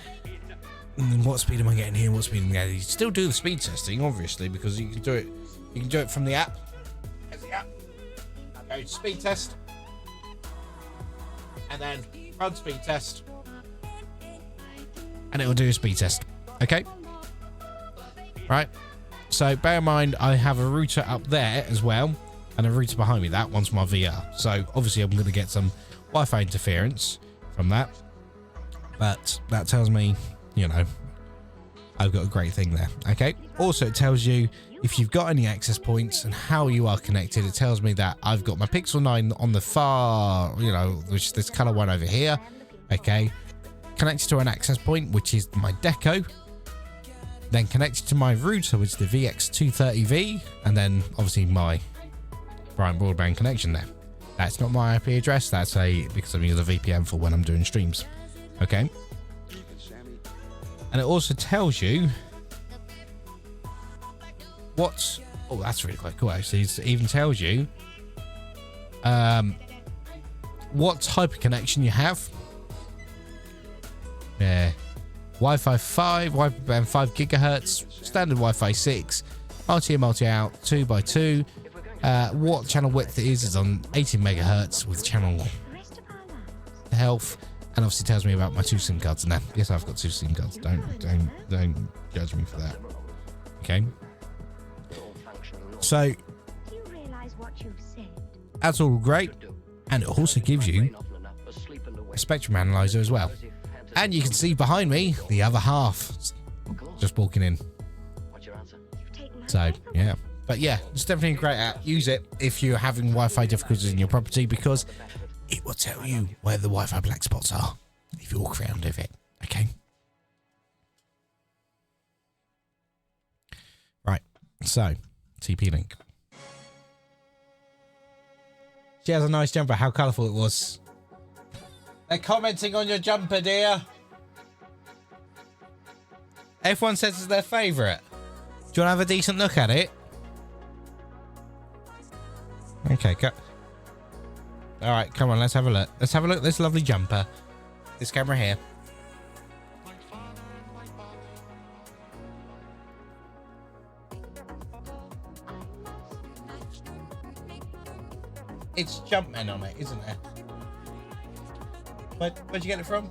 what speed am I getting here? What speed am I getting? You still do the speed testing, obviously, because you can do it. You can do it from the app. There's the app. Go to speed test, and then run speed test, and it will do a speed test. Okay. Right. So bear in mind, I have a router up there as well, and a router behind me. That one's my VR. So obviously, I'm going to get some Wi-Fi interference from that. But that tells me, you know, I've got a great thing there. Okay. Also, it tells you if you've got any access points and how you are connected. It tells me that I've got my Pixel 9 on the far, you know, which is this color one over here. Okay. Connected to an access point, which is my Deco. Then connected to my router, which is the VX230V. And then obviously my Bright broadband connection there. That's not my IP address. That's because I'm using a VPN for when I'm doing streams. Okay. And it also tells you what. Oh, that's really quite cool. Actually, it even tells you what type of connection you have. Yeah, Wi-Fi 5, Wi-Fi band 5 gigahertz, standard Wi-Fi 6, multi-in, multi-out, 2x2. What channel width it is on 18 megahertz with channel health. And obviously tells me about my 2 SIM cards. And yes, I've got 2 SIM cards. Don't judge me for that. Okay. So that's all great. And it also gives you a spectrum analyzer as well. And you can see behind me the other half just walking in. So yeah. But yeah, it's definitely a great app. Use it if you're having Wi-Fi difficulties in your property, because it will tell you where the Wi-Fi black spots are if you walk around with it. Okay. Right. So, TP-Link. She has a nice jumper. How colourful it was. They're commenting on your jumper, dear. Everyone says it's their favourite. Do you want to have a decent look at it? Okay, go. All right, come on, let's have a look. Let's have a look at this lovely jumper. This camera here. It's Jumpman on it, isn't it? Where'd you get it from?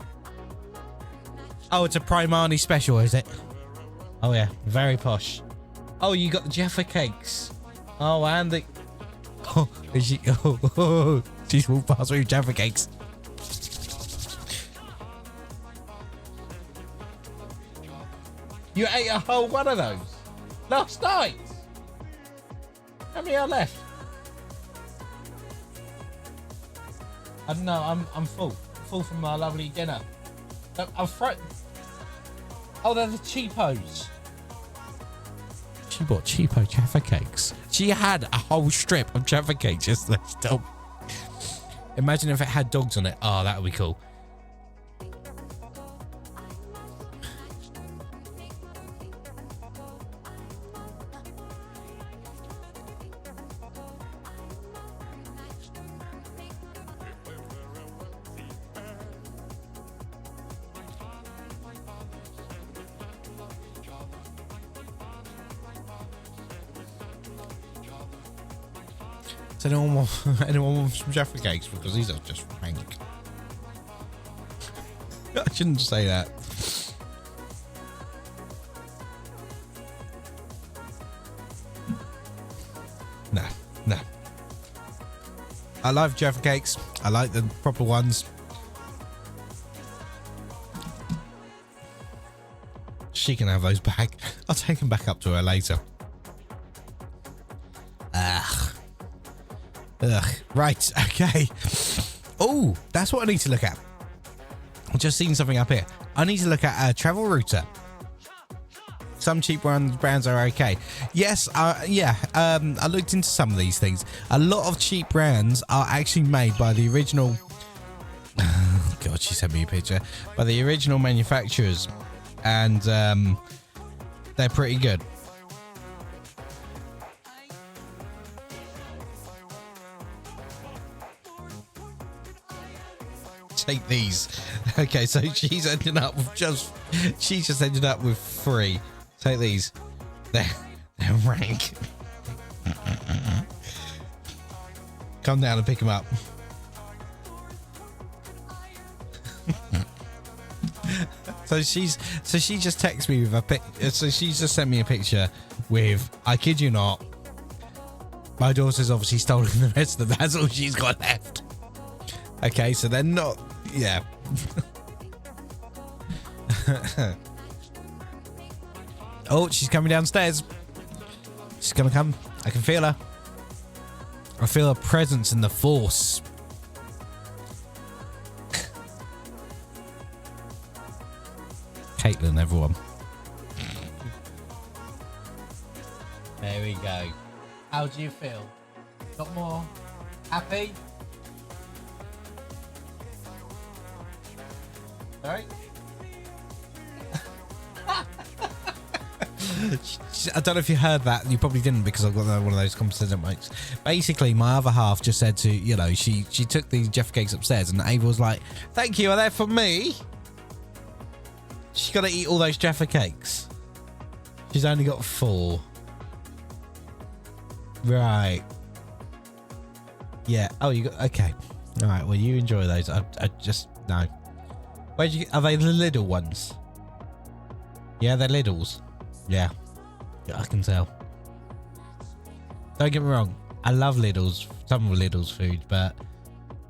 Oh, it's a Primani special, is it? Oh yeah, very posh. Oh, you got the Jaffa cakes. Oh, and the... Oh, is she... Oh, she's walked past with Jaffa cakes. You ate a whole one of those last night. How many are left? I don't know. I'm full. Full from my lovely dinner. I'm frightened. Oh, they're the cheapos. She bought cheapo Jaffa cakes. She had a whole strip of Jaffa cakes just left up. Imagine if it had dogs on it. Oh, that would be cool. Does anyone want some Jaffa cakes? Because these are just rank. I shouldn't say that. No. I love Jaffa cakes. I like the proper ones. She can have those back. I'll take them back up to her later. Ugh. Right. Okay. Oh, that's what I need to look at. I've just seen something up here. I need to look at a travel router. Some cheap brands are okay. Yes, yeah. I looked into some of these things. A lot of cheap brands are actually made by the original. God, she sent me a picture. By the original manufacturers, and they're pretty good. Take these. Okay, so she's ended up with she's just ended up with 3. Take these. They're rank. Come down and pick them up. So she just texted me with a pic. So she's just sent me a picture with, I kid you not, my daughter's obviously stolen the rest of them. That's all she's got left. Okay, so they're not. Yeah. Oh, she's coming downstairs. She's gonna come. I can feel her. I feel her presence in the force. Caitlin, everyone. There we go. How do you feel? Got more? Happy? Sorry? I don't know if you heard that. You probably didn't, because I've got one of those consistent mics. Basically, my other half just said to, you know, she took these Jaffa cakes upstairs, and Ava was like, thank you, are they for me? She's got to eat all those Jaffa cakes. She's only got 4. Right. Yeah. Oh, you got... Okay. All right, well, you enjoy those. I just... No. Where'd you... Are they the little ones? Yeah, they're Lidls. Yeah, I can tell. Don't get me wrong, I love Lidl's, some of Lidl's food, but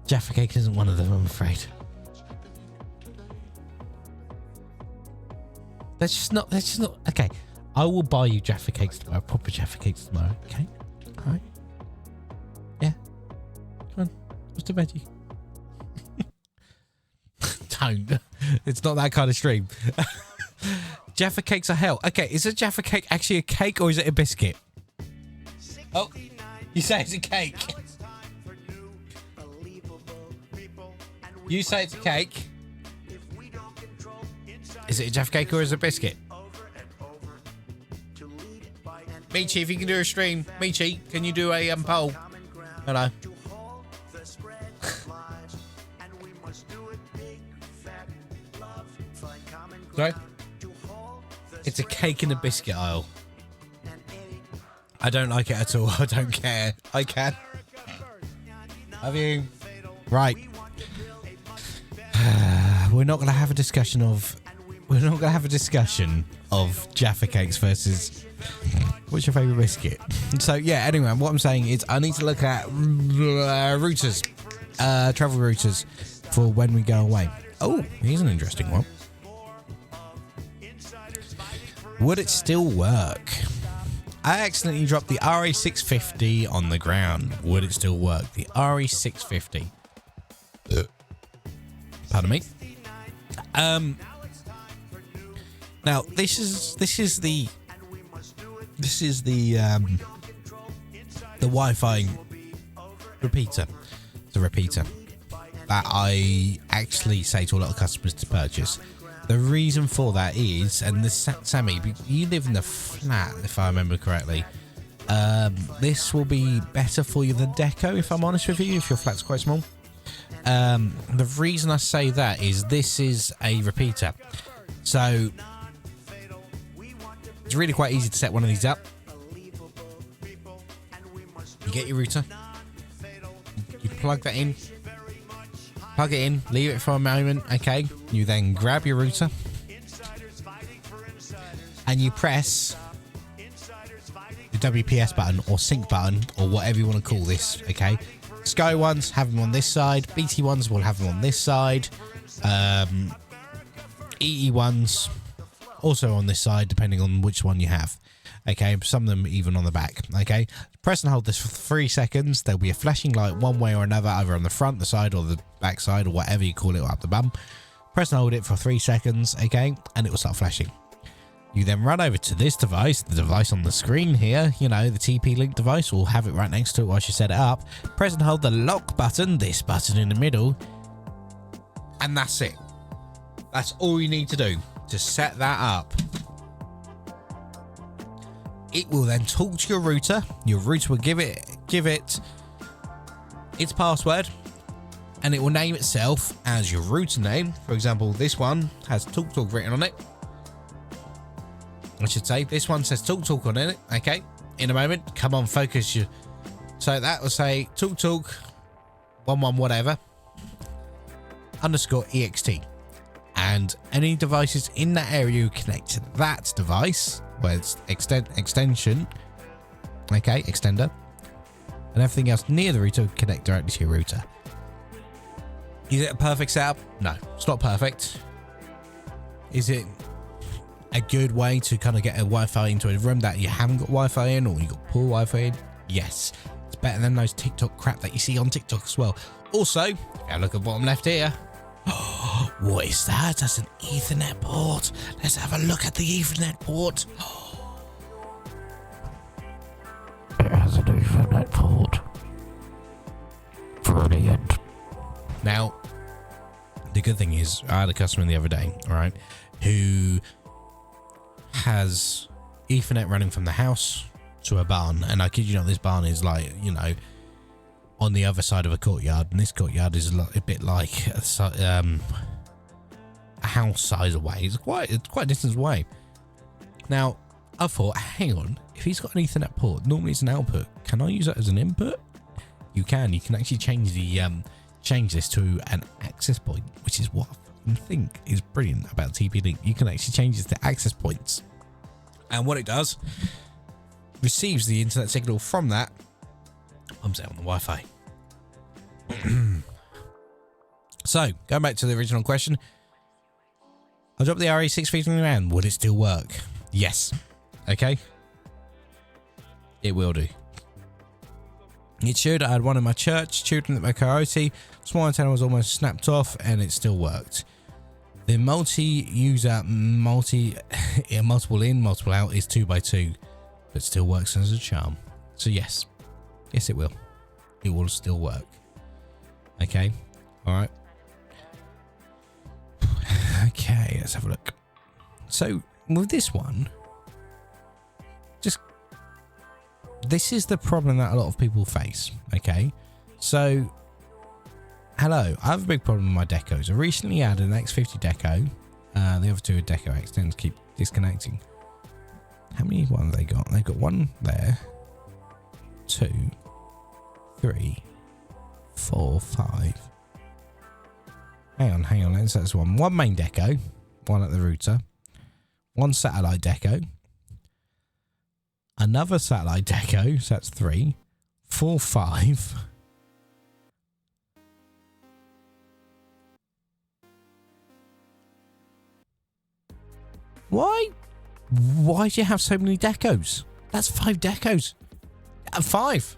Jaffa cake isn't one of them, I'm afraid. That's just not, okay. I will buy you Jaffa cakes tomorrow, proper Jaffa cakes tomorrow, okay? Alright. Yeah. Come on, what's the veggie? Don't. It's not that kind of stream. Jaffa cakes are hell. Okay, is a Jaffa cake actually a cake, or is it a biscuit? Oh, you say it's a cake. You say it's a cake. Is it a Jaffa cake or is it a biscuit? Michi, if you can do a stream. Michi, can you do a poll? Hello. Sorry? It's a cake in the biscuit aisle. I don't like it at all. I don't care. I can. Have you? Right. We're not going to have a discussion of... We're not going to have a discussion of Jaffa cakes versus... What's your favourite biscuit? So, yeah, anyway, what I'm saying is I need to look at routers. Travel routers for when we go away. Oh, here's an interesting one. Would it still work? I accidentally dropped the RE650 on the ground. Would it still work? The RE650. Pardon me. Now this is the Wi-Fi repeater. The repeater that I actually say to a lot of customers to purchase. The reason for that is, and this, Sammy, you live in the flat, if I remember correctly. This will be better for you than deco, if I'm honest with you, if your flat's quite small. The reason I say that is this is a repeater. So, it's really quite easy to set one of these up. You get your router. You plug that in. Plug it in, leave it for a moment, okay? You then grab your router and you press the WPS button or sync button or whatever you want to call this, okay? Sky ones have them on this side, BT ones will have them on this side, EE ones also on this side depending on which one you have. Okay, some of them even on the back. Okay, press and hold this for 3 seconds. There'll be a flashing light one way or another, either on the front, the side, or the back side, or whatever you call it, or up the bum. Press and hold it for 3 seconds, okay, and it will start flashing. You then run over to this device, the device on the screen here, you know, the TP-Link device. We'll have it right next to it while you set it up. Press and hold the lock button, this button in the middle, and that's it. That's all you need to do to set that up. It will then talk to your router. Your router will give it its password, and it will name itself as your router name. For example, this one has TalkTalk written on it. I should say this one says TalkTalk on it. Okay, in a moment, come on, focus you. So that will say TalkTalk 11 whatever _ext, and any devices in that area you connect to that device, where it's extension, okay, extender, and everything else near the router will connect directly to your router. Is it a perfect setup? No, it's not perfect. Is it a good way to kind of get a Wi-Fi into a room that you haven't got Wi-Fi in, or you got poor Wi-Fi in? Yes, it's better than those TikTok crap that you see on TikTok as well. Also, if you look at bottom left here, what is that? That's an Ethernet port. Let's have a look at the Ethernet port. It has an Ethernet port. Brilliant. Now, the good thing is, I had a customer the other day, all right, who has Ethernet running from the house to a barn, and I kid you not, this barn is like, you know, on the other side of a courtyard, and this courtyard is a bit like a house size away. It's quite a distance away. Now, I thought, hang on, if he's got an Ethernet port, normally it's an output. Can I use that as an input? You can. You can actually change the change this to an access point, which is what I think is brilliant about TP-Link. You can actually change this to access points, and what it does, receives the internet signal from that, pumps it on the Wi-Fi. So, going back to the original question, I'll drop the RE650 around. Would it still work? Yes. Okay. It will do. It should. I had one in my church, children at my karaoke. Small antenna was almost snapped off, and it still worked. The multi-user, multiple in, multiple out is 2x2, but still works as a charm. So yes, yes it will. It will still work. Okay, all right. Okay, let's have a look. So with this one, this is the problem that a lot of people face. Okay, so hello, I have a big problem with my decos. I recently had an X50 deco. The other two are deco X tend to keep disconnecting. How many one have they got? They've got one there, 2, 3, 4, 5. Hang on, that's one main deco, one at the router, one satellite deco, another satellite deco, so that's 3, 4, 5. Why do you have so many decos? That's 5 decos. 5.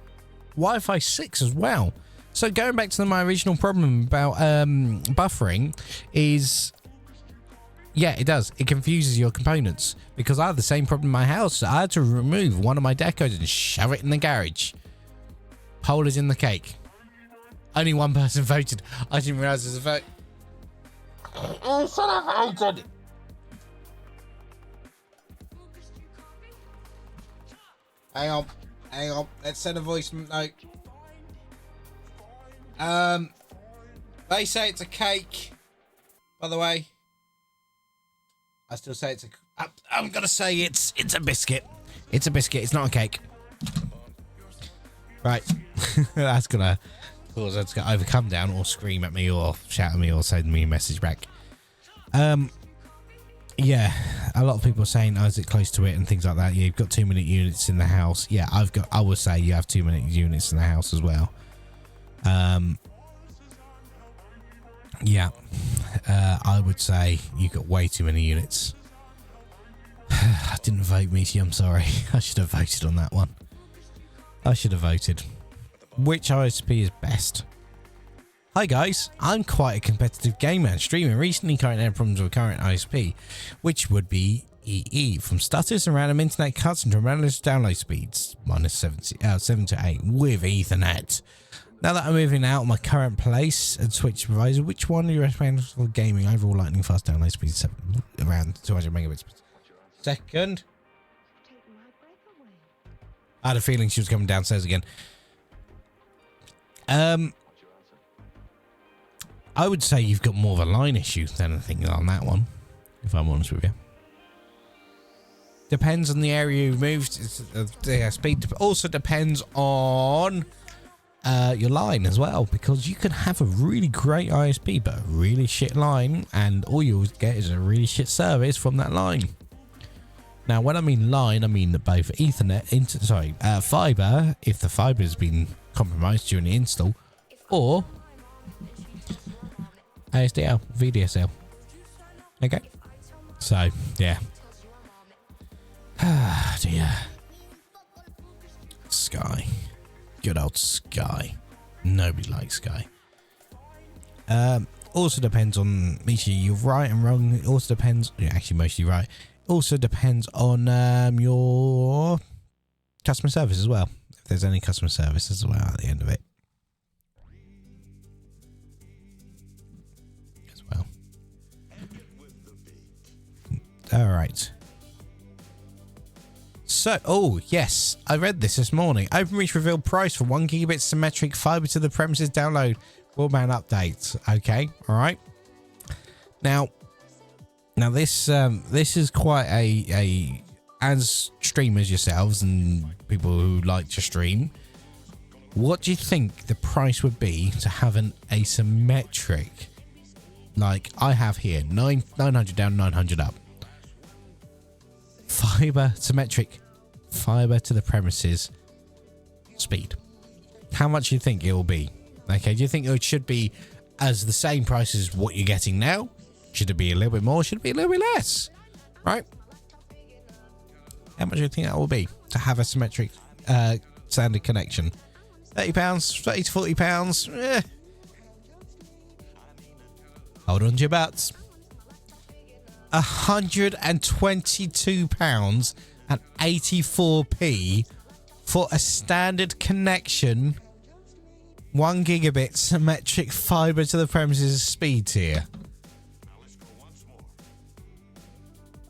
Wi-Fi 6 as well. So going back to my original problem about buffering is, yeah, it does. It confuses your components, because I had the same problem in my house. I had to remove one of my decos and shove it in the garage. Hole is in the cake. Only one person voted. I didn't realise there's a vote. Oh, son of a God. Hang on. Let's send a voice note. They say it's a cake. By the way, I still say it's a. I'm gonna say it's a biscuit. It's a biscuit. It's not a cake. Right. That's gonna cause her to either come down or scream at me or shout at me or send me a message back. Yeah, a lot of people are saying, oh, is it close to it and things like that. Yeah, you've got 2 minute units in the house. Yeah, I would say you have 2 minute units in the house as well. Yeah, I would say you got way too many units. I didn't vote, Meaty, I'm sorry. I should have voted on that one. I should have voted. Which ISP is best? Hi guys, I'm quite a competitive gamer and streamer. Recently currently had problems with current ISP, which would be EE. From stutters and random internet cuts and tremendous download speeds, minus 7 to 8 with Ethernet. Now that I'm moving out of my current place and switch provider, which one do you recommend for gaming? Overall lightning fast download speed around 200 megabits per second. I had a feeling she was coming downstairs again. I would say you've got more of a line issue than anything on that one, if I'm honest with you. Depends on the area you've moved. The speed also depends on your line as well, because you can have a really great ISP but a really shit line, and all you'll get is a really shit service from that line. Now, when I mean line, I mean both Ethernet, fiber, if the fiber has been compromised during the install, or ASDL, VDSL. Okay. So, yeah. Ah, dear. Sky. Good old Sky. Nobody likes Sky. Also depends on, you're right and wrong. It also depends, actually mostly right. Also depends on your customer service as well. If there's any customer service as well at the end of it. As well. Alright. So, oh yes, I read this morning. OpenReach revealed price for 1 gigabit symmetric fiber to the premises download broadband update. Okay, all right. Now this is quite a as streamers yourselves and people who like to stream. What do you think the price would be to have an asymmetric, like I have here, 900 down, 900 up, fiber symmetric? Fiber to the premises speed. How much do you think it will be? Okay, do you think it should be as the same price as what you're getting now? Should it be a little bit more? Should it be a little bit less? Right? How much do you think that will be to have a symmetric standard connection? £30, 30 to £40. Hold on to your butts. £122 and 84p for a standard connection, 1 gigabit symmetric fiber to the premises speed tier.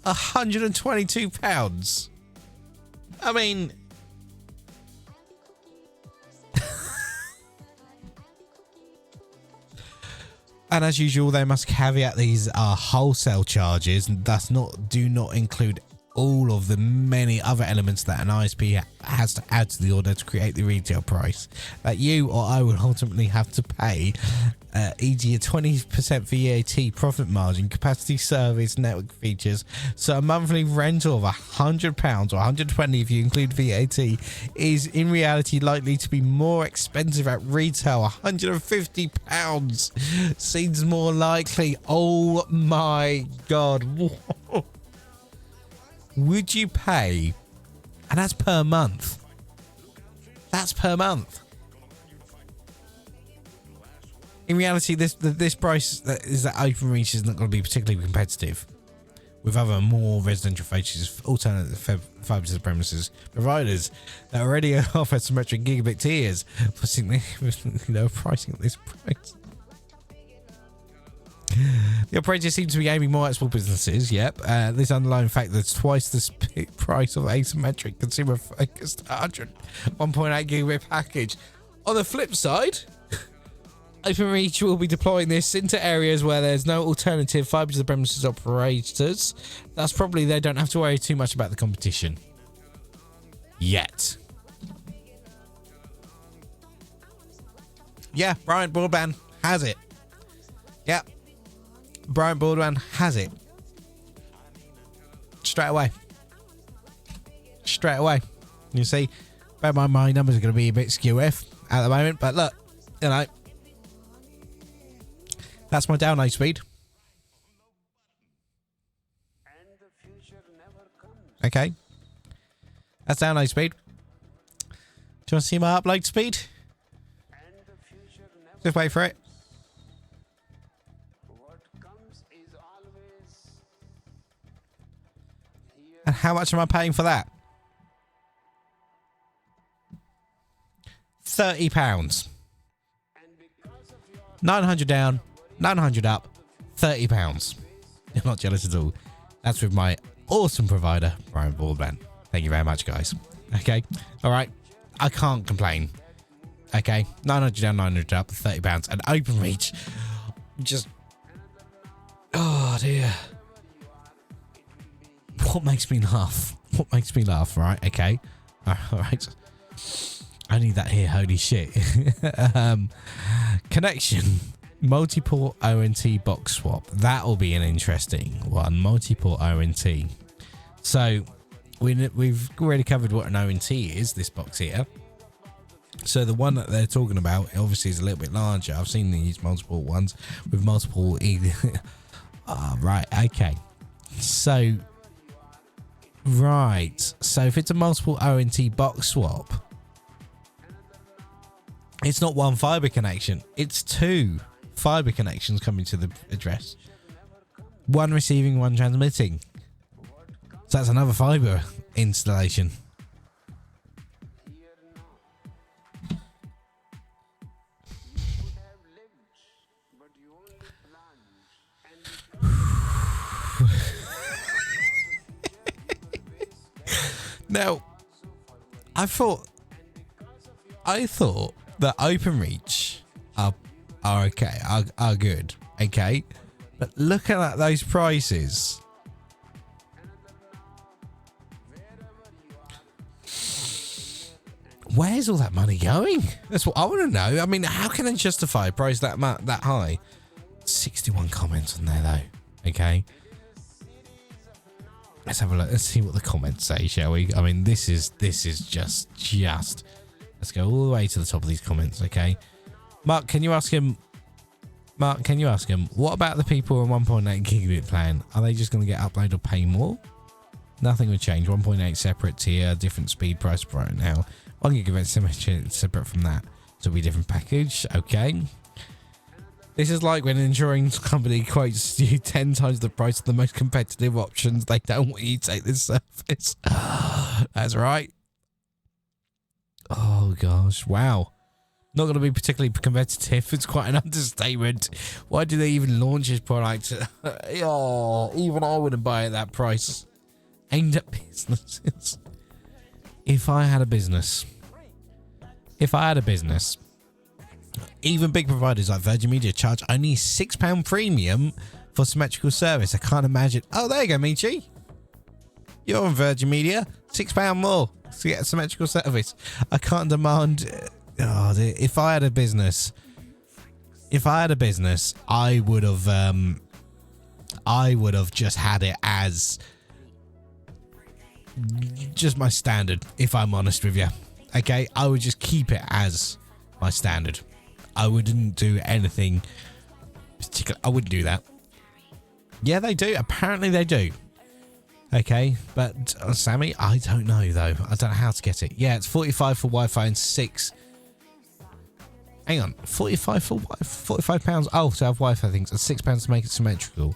£122. I mean, and as usual, they must caveat these are wholesale charges and thus do not include all of the many other elements that an ISP has to add to the order to create the retail price that you or I will ultimately have to pay, e.g. a 20% VAT profit margin, capacity service, network features. So a monthly rental of £100 or 120 if you include VAT is in reality likely to be more expensive at retail. £150 seems more likely. Oh my god. Would you pay? And that's per month. That's per month. In reality, this price is that OpenReach is not going to be particularly competitive with other more residential features, alternative fiber to the premises providers that already offer symmetric gigabit tiers for significantly low pricing at this price. The operator seems to be aiming more at small businesses. Yep. This underlying fact that's twice the price of asymmetric consumer focused 1.8 gigabit package. On the flip side, OpenReach will be deploying this into areas where there's no alternative fiber to the premises operators. That's probably they don't have to worry too much about the competition. Yet. Yeah, Bryant Broadband has it. Yep. Bryant Broadband has it. Straight away. You see, bear in mind my numbers are going to be a bit skew at the moment, but look, you know, that's my download speed. Okay. That's download speed. Do you want to see my upload speed? Just wait for it. And how much am I paying for that? £30. 900 down, 900 up, £30. You're not jealous at all. That's with my awesome provider, Brian Broadband. Thank you very much, guys. Okay. All right. I can't complain. Okay. 900 down, 900 up, £30. And OpenReach. Just. Oh, dear. What makes me laugh? What makes me laugh, right? Okay. All right. I need that here. Holy shit. Connection. Multi-port ONT box swap. That will be an interesting one. Multi-port ONT. So we've already covered what an ONT is, this box here. So the one that they're talking about obviously is a little bit larger. I've seen these multiple ones with multiple right, okay. So right. So if it's a multiple ONT box swap, it's not one fiber connection, it's two fiber connections coming to the address. One receiving, one transmitting. So that's another fiber installation. Now, I thought that OpenReach are okay, are good, okay, but looking at those prices, where's all that money going? That's what I want to know. I mean, how can they justify a price that high? 61 comments on there though. Okay, let's have a look. Let's see what the comments say, shall we? I mean, this is just. Let's go all the way to the top of these comments, okay? Mark, can you ask him, what about the people on 1.8 gigabit plan? Are they just going to get upload or pay more? Nothing would change. 1.8 separate tier, different speed price right now. 1 gigabit separate from that. So it'll be a different package, okay? This is like when an insurance company quotes you 10 times the price of the most competitive options. They don't want you to take this service. That's right. Oh gosh, wow. Not going to be particularly competitive. It's quite an understatement. Why do they even launch this product? Oh, even I wouldn't buy it at that price. Aimed at businesses. If I had a business, even big providers like Virgin Media charge only £6 premium for symmetrical service. I can't imagine. Oh, there you go, Michi. You're on Virgin Media. £6 more to get a symmetrical service. I can't demand. If I had a business, I would have just had it as just my standard. If I'm honest with you, okay, I would just keep it as my standard. I wouldn't do anything particular. I wouldn't do that. Yeah, they do. Apparently, they do. Okay, but Sammy, I don't know though. I don't know how to get it. Yeah, it's 45 for Wi-Fi and 6. Hang on, 45 for £45. Oh, to have Wi-Fi things, and £6 to make it symmetrical.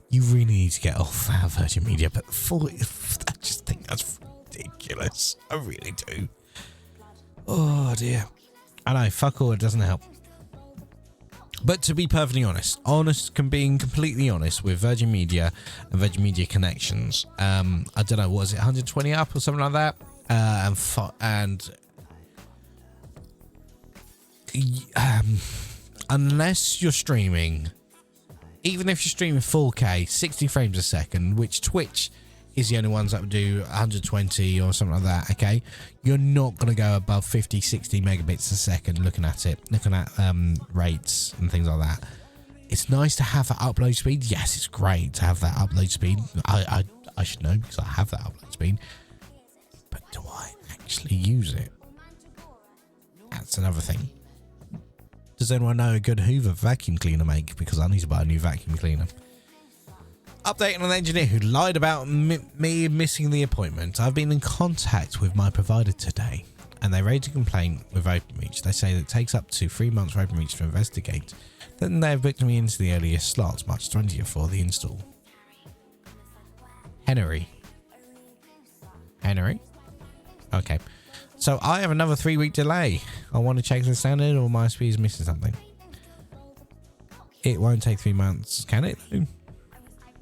You really need to get off that Virgin Media, but I just think that's ridiculous. I really do. Oh dear. I know, fuck all, it doesn't help. But to be perfectly honest, being completely honest with Virgin Media and Virgin Media connections, I don't know, what is it, 120 up or something like that? Unless you're streaming, even if you're streaming 4K, 60 frames a second, which Twitch is the only ones that would do 120 or something like that, okay? You're not going to go above 50, 60 megabits a second looking at rates and things like that. It's nice to have that upload speed. Yes, it's great to have that upload speed. I should know because I have that upload speed. But do I actually use it? That's another thing. Does anyone know a good Hoover vacuum cleaner make? Because I need to buy a new vacuum cleaner. Update on an engineer who lied about me missing the appointment. I've been in contact with my provider today, and they raised a complaint with OpenReach. They say that it takes up to 3 months for OpenReach to investigate Then they've booked me into the earliest slots, March 20th for the install. Henry. Okay. So I have another 3-week delay. I want to check the standard, or my speed is missing something. It won't take 3 months, can it? Did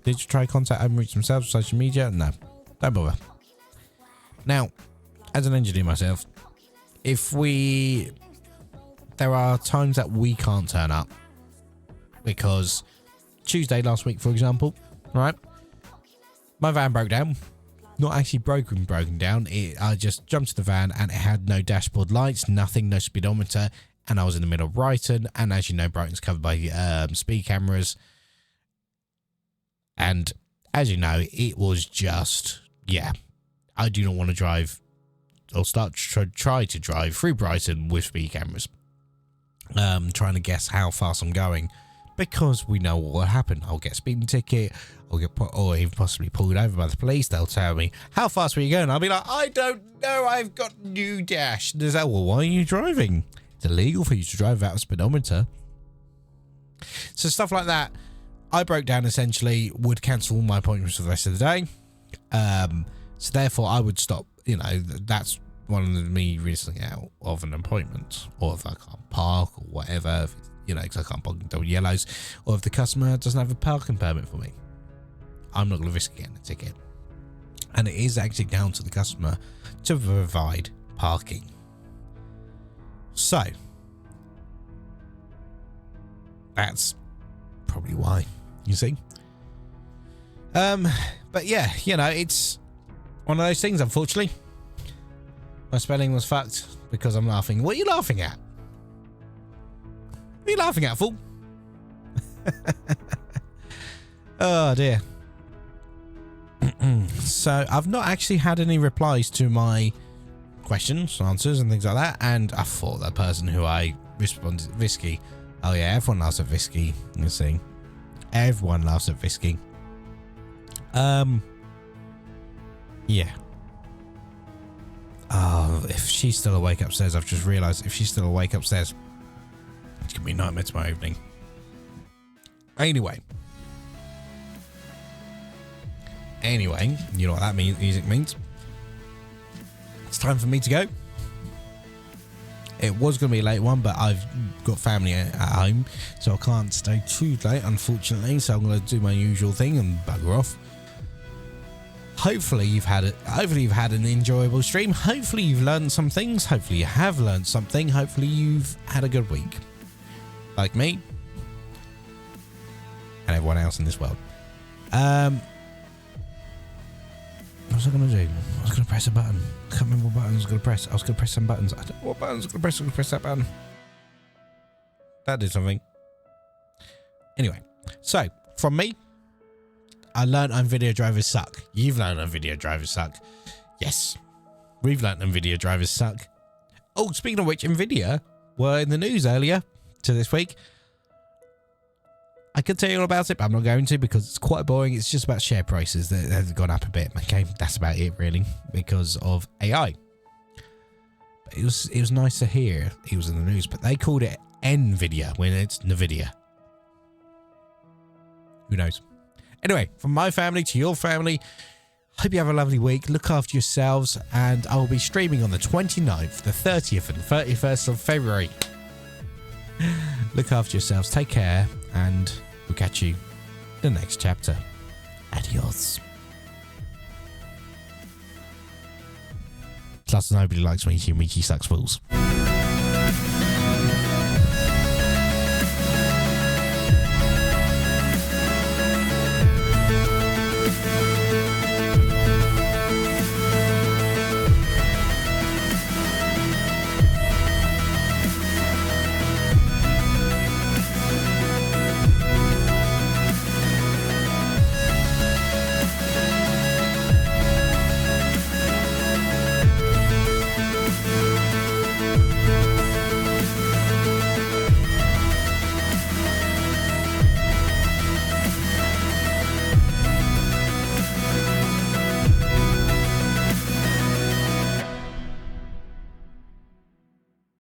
you try contact Openreach themselves on social media? No. Don't bother. Now, as an engineer myself, there are times that we can't turn up. Because Tuesday last week, for example, right? My van broke down. Not actually broken down. I just jumped to the van and it had no dashboard lights, nothing, no speedometer. And I was in the middle of Brighton. And as you know, Brighton's covered by speed cameras. And as you know, it was just, yeah. I do not want to drive or try to drive through Brighton with speed cameras. Trying to guess how fast I'm going. Because we know what will happen. I'll get a speeding ticket, or even possibly pulled over by the police. They'll tell me, how fast were you going? I'll be like, I don't know, I've got new dash. They'll say, well, why are you driving? It's illegal for you to drive without a speedometer. So stuff like that. I broke down essentially, would cancel all my appointments for the rest of the day. So therefore I would stop, that's one of me missing out of an appointment. Or if I can't park or whatever, because I can't park in double yellows, or if the customer doesn't have a parking permit for me, I'm not going to risk getting a ticket. And it is actually down to the customer to provide parking. So that's probably why, you see. But yeah, it's one of those things, unfortunately. My spelling was fucked because I'm laughing. What are you laughing at? What are you laughing at, fool? Oh dear. So I've not actually had any replies to my questions, answers and things like that, and I thought that person who I responded, Visky. Oh yeah, everyone laughs at Visky, you see. Everyone laughs at Visky. Yeah. Oh, if she's still awake upstairs, I've just realised if she's still awake upstairs, it's going to be a nightmare tomorrow evening. Anyway, you know what that music means. It's time for me to go. It was going to be a late one, but I've got family at home, so I can't stay too late, unfortunately. So I'm going to do my usual thing and bugger off. Hopefully you've had an enjoyable stream. Hopefully you've learned some things. Hopefully you have learned something. Hopefully you've had a good week. Like me. And everyone else in this world. What was I going to do? I was going to press a button. I can't remember what button I was going to press. I was going to press some buttons. I don't know what buttons I was going to press. I was going to press that button. That did something. Anyway. So, from me, I learned video drivers suck. You've learned video drivers suck. Yes. We've learned video drivers suck. Oh, speaking of which, Nvidia were in the news earlier to this week. I could tell you all about it, but I'm not going to because it's quite boring. It's just about share prices that have gone up a bit. Okay, that's about it really because of AI. But it was nice to hear he was in the news, but they called it Nvidia when it's Nvidia. Who knows? Anyway, from my family to your family, hope you have a lovely week. Look after yourselves, and I will be streaming on the 29th, the 30th, and 31st of February. Look after yourselves, take care, and we'll catch you in the next chapter. Adios. Plus, nobody likes Michi. Michi sucks balls.